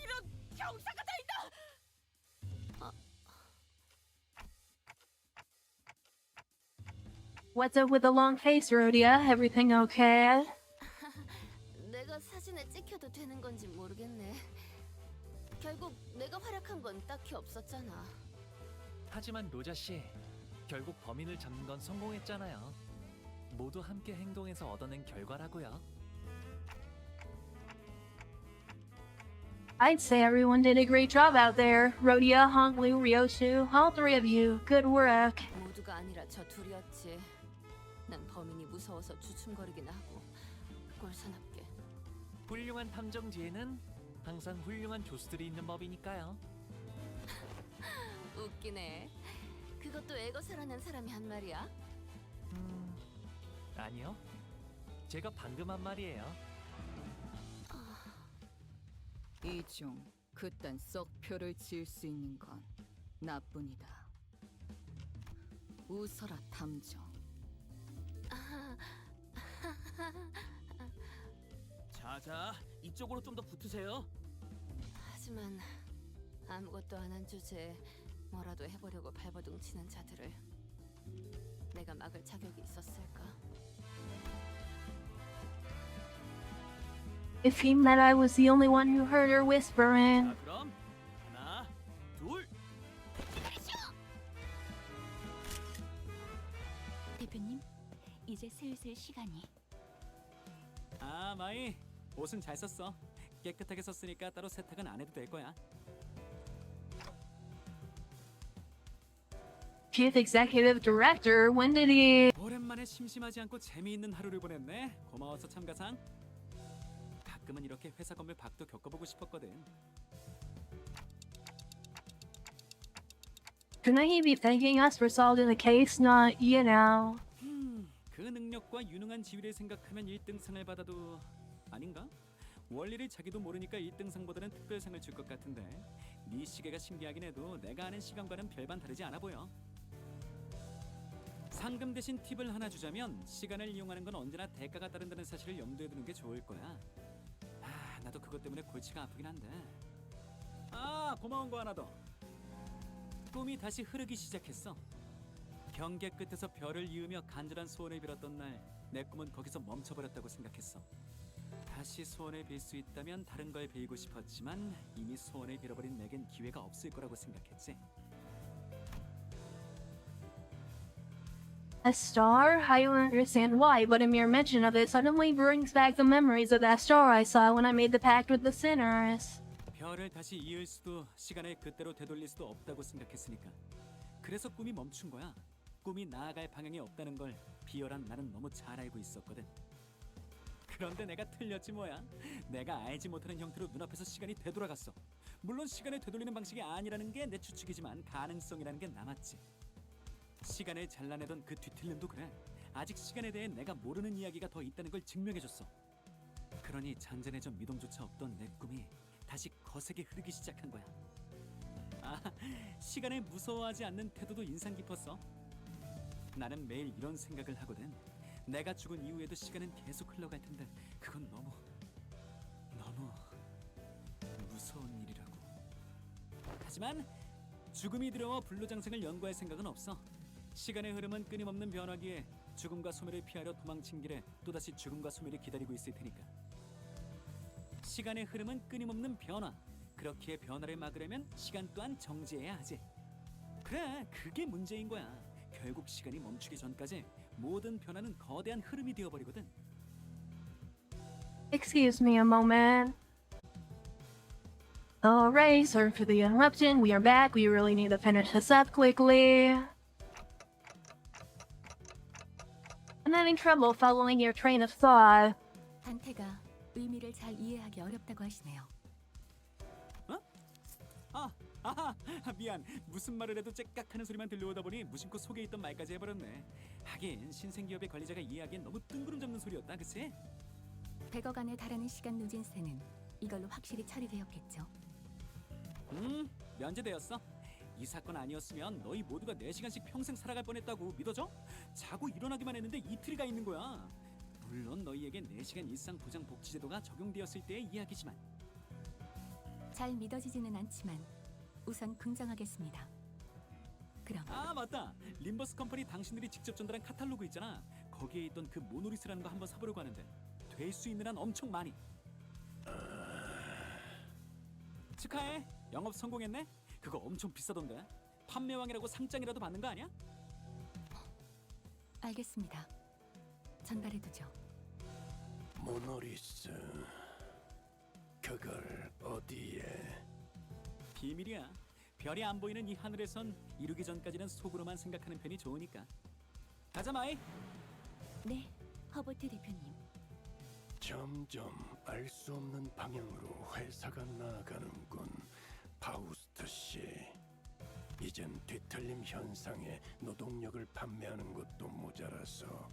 이런 경사가 다 있다! What's up with the long face, Rhodia? Everything okay? 내가 사진에 찍혀도 되는 건지 모르겠네. 결국 내가 활약한 건 딱히 없었잖아. 하지만 로자 씨, 결국 범인을 잡는 건 성공했잖아요. 모두 함께 행동해서 얻어낸 결과라고요. I'd say everyone did a great job out there. Rhodia, Honglu, Ryoshu, all three of you. Good work. 모두가 아니라 저 둘이었지. 난 범인이 무서워서 주춤거리긴 하고 그걸 사납게. 훌륭한 탐정 뒤에는 항상 훌륭한 조수들이 있는 법이니까요. 웃기네. 그것도 애거사라는 사람이 한 말이야? 아니요. 제가 방금 한 말이에요. 이중 그딴 썩표를 지을 수 있는 건 나뿐이다. 웃어라 탐정. 자, 이쪽으로 좀 더 붙으세요. 하지만 아무것도 안 한 주제에 뭐라도 해보려고 발버둥 치는 자들을 내가 막을 자격이 있었을까? It seemed that I was the only one who heard her whispering. 자, 그럼 하나, 둘. 대표님, 이제 슬슬 시간이. 아, 마이. 옷은 잘 썼어. 깨끗하게 썼으니까 따로 세탁은 안 해도 될 거야. Chief Executive Director, when did he... 오랜만에 심심하지 않고 재미있는 하루를 보냈네. 고마워서 참가상. 가끔은 이렇게 회사 건물 밖도 겪어보고 싶었거든. Shouldn't he be thanking us for solving the case, not, you know? 그 능력과 유능한 지위를 생각하면 1등상을 받아도 아닌가? 원리를 자기도 모르니까 1등상보다는 특별상을 줄 것 같은데 네 시계가 신기하긴 해도 내가 아는 시간과는 별반 다르지 않아 보여. 상금 대신 팁을 하나 주자면 시간을 이용하는 건 언제나 대가가 따른다는 사실을 염두에 두는 게 좋을 거야. 나도 그것 때문에 골치가 아프긴 한데. 고마운 거 하나 더. 꿈이 다시 흐르기 시작했어. 경계 끝에서 별을 이으며 간절한 소원을 빌었던 날, 내 꿈은 거기서 멈춰버렸다고 생각했어. 다시 소원을 빌 수 있다면 다른 걸 빌고 싶었지만 이미 소원을 빌어버린 내겐 기회가 없을 거라고 생각했지. A star? I don't understand why, but a mere mention of it suddenly brings back the memories of that star I saw when I made the pact with the sinners. 별을 다시 이을 수도 시간을 그때로 되돌릴 수도 없다고 생각했으니까. 그래서 꿈이 멈춘 거야. 꿈이 나아갈 방향이 없다는 걸 비열한 나는 너무 잘 알고 있었거든. 그런데 내가 틀렸지 뭐야. 내가 알지 못하는 형태로 눈앞에서 시간이 되돌아갔어. 물론 시간을 되돌리는 방식이 아니라는 게 내 추측이지만 가능성이라는 게 남았지. 시간을 잘라내던 그 뒤틀림도 그래. 아직 시간에 대해 내가 모르는 이야기가 더 있다는 걸 증명해줬어. 그러니 잔잔해져 미동조차 없던 내 꿈이 다시 거세게 흐르기 시작한 거야. 시간을 무서워하지 않는 태도도 인상 깊었어. 나는 매일 이런 생각을 하거든. 내가 죽은 이후에도 시간은 계속 흘러갈 텐데 그건 너무 무서운 일이라고. 하지만 죽음이 두려워 불로장생을 연구할 생각은 없어. 시간의 흐름은 끊임없는 변화기에 죽음과 소멸을 피하려 도망친 길에 또다시 죽음과 소멸이 기다리고 있을 테니까. 시간의 흐름은 끊임없는 변화. 그렇기에 변화를 막으려면 시간 또한 정지해야 하지. 그래, 그게 문제인 거야. 결국 시간이 멈추기 전까지 모든 변화는 거대한 흐름이 되어버리거든. Excuse me a moment. Alright, sorry for the interruption. We are back. We really need to finish this up quickly. I'm having trouble following your train of thought. 단테가 의미를 잘 이해하기 어렵다고 하시네요. 미안. 무슨 말을 해도 째깍하는 소리만 들려오다 보니 무심코 속에 있던 말까지 해버렸네. 하긴 신생기업의 관리자가 이해하기엔 너무 뜬구름 잡는 소리였다, 그치? 100억안에 달하는 시간 누진세는 이걸로 확실히 처리되었겠죠. 면제되었어. 이 사건 아니었으면 너희 모두가 4시간씩 평생 살아갈 뻔했다고 믿어져? 자고 일어나기만 했는데 이틀이가 있는 거야. 물론 너희에게 4시간 일상 보장 복지제도가 적용되었을 때의 이야기지만. 잘 믿어지지는 않지만 우선 긍정하겠습니다. 그럼 맞다. 림버스 컴퍼니 당신들이 직접 전달한 카탈로그 있잖아. 거기에 있던 그 모노리스라는 거 한번 사보려고 하는데 될 수 있는 한 엄청 많이. 축하해. 영업 성공했네. 그거 엄청 비싸던데. 판매왕이라고 상장이라도 받는 거 아니야? 알겠습니다. 전달해두죠. 모노리스, 그걸 어디에? 비밀이야. 별이 안 보이는 이 하늘에선 이루기 전까지는 속으로만 생각하는 편이 좋으니까. 가자, 마이. 네, 허버트 대표님. 점점 알 수 없는 방향으로 회사가 나아가는군, 파우스트 씨. 이젠 뒤틀림 현상에 노동력을 판매하는 것도 모자라서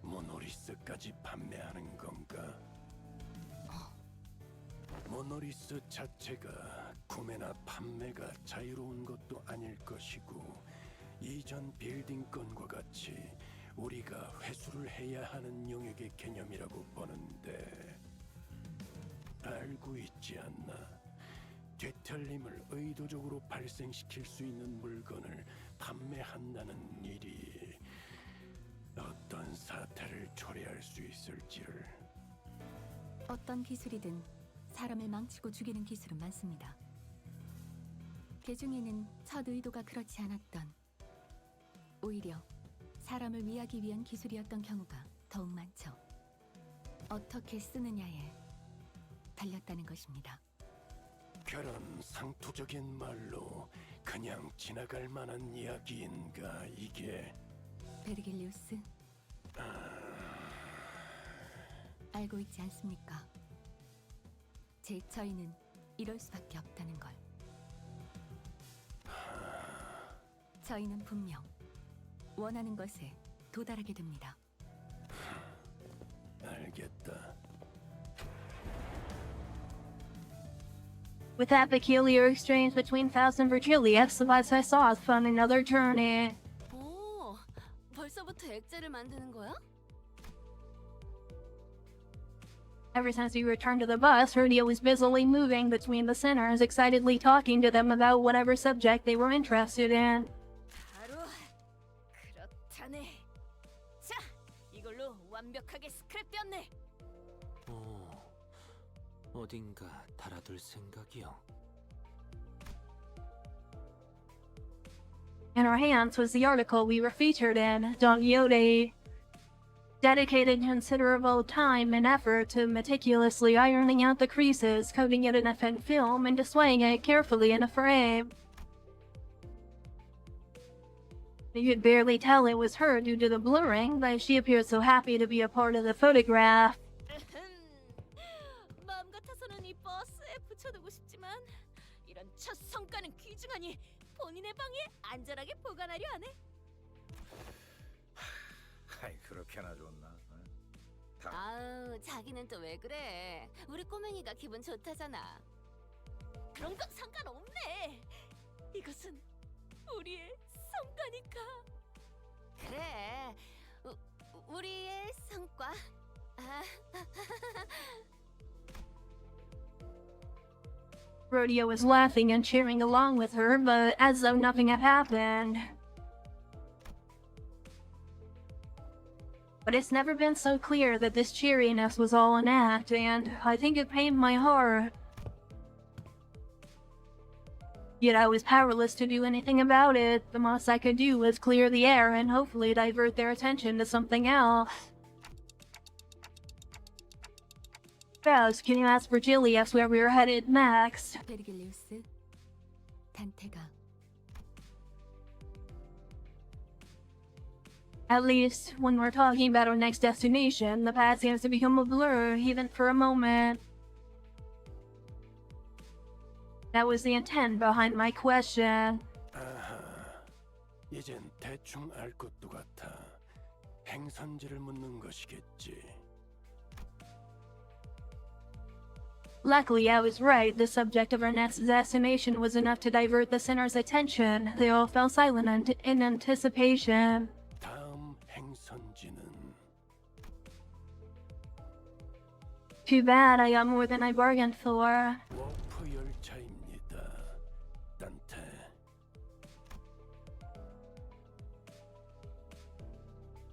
모노리스까지 판매하는 건가? 모노리스 자체가 구매나 판매가 자유로운 것도 아닐 것이고, 이전 빌딩 건과 같이 우리가 회수를 해야 하는 영역의 개념이라고 보는데, 알고 있지 않나? 뒤틀림을 의도적으로 발생시킬 수 있는 물건을 판매한다는 일이 어떤 사태를 초래할 수 있을지를. 어떤 기술이든 사람을 망치고 죽이는 기술은 많습니다. 그 중에는 첫 의도가 그렇지 않았던, 오히려 사람을 위하기 위한 기술이었던 경우가 더욱 많죠. 어떻게 쓰느냐에 달렸다는 것입니다. 그런 상투적인 말로 그냥 지나갈 만한 이야기인가 이게? 베르길리우스? 알고 있지 않습니까? 제 처리는 이럴 수밖에 없다는 걸. 저희는 분명 원하는 것에 도달하게 됩니다. 알겠다. With that peculiar exchange between Faust and Virgilia, Celeste saw found another journey. 오, 벌써부터 액자를 만드는 거야? Ever since we returned to the bus, Herdia was busily moving between the sinners, excitedly talking to them about whatever subject they were interested in. 바로 그렇다네. 자, 이걸로 완벽하게 스크랩되었네. 어딘가 달아둘 생각이요. In our hands was the article we were featured in. Don Quixote dedicated considerable time and effort to meticulously ironing out the creases, coating it in a thin film, and displaying it carefully in a frame. You could barely tell it was her due to the blurring, but she appeared so happy to be a part of the photograph. 마음 같아서는 이 버스에 붙여두고 싶지만 이런 첫 성과는 귀중하니 본인의 방에 안전하게 보관하려 하네. 아이 그렇게나 좋나? 아우, 자기는 또 왜 그래? 우리 꼬맹이가 기분 좋다잖아. 그런 건 상관없네. 이것은 우리의 성과니까. 그래, 우리의 성과. Rodeo was laughing and cheering along with her, but as though nothing had happened. But it's never been so clear that this cheeriness was all an act, and I think it pained my heart. Yet I was powerless to do anything about it. The most I could do was clear the air and hopefully divert their attention to something else. Faust, can you ask Virgilius where we're headed next? 베르길리우스, 단테가. At least, when we're talking about our next destination, the path seems to become a blur, even for a moment. That was the intent behind my question. 아하, 이젠 대충 알 것도 같아. 행선지를 묻는 것이겠지. Luckily, I was right. The subject of our next destination was enough to divert the sinner's attention. They all fell silent in anticipation. 다음 행선지는 Too bad I got more than I bargained for. 워프 열차입니다. 단테.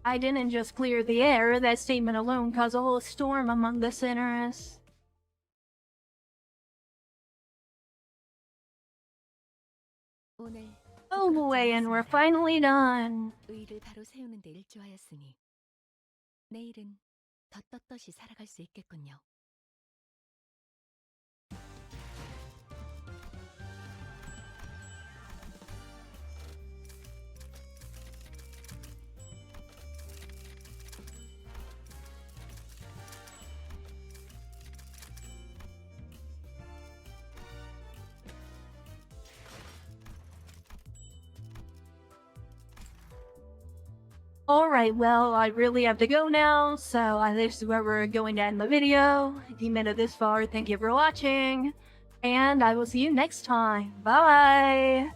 I didn't just clear the air. That statement alone caused a whole storm among the sinners. 오늘 Oh boy, and we're finally done. 의를 바로 세우는 데 일조하였으니 내일은 더 떳떳이 살아갈 수 있겠군요. Alright, well, I really have to go now, so this is where we're going to end the video. If you made it this far, thank you for watching, and I will see you next time. Bye!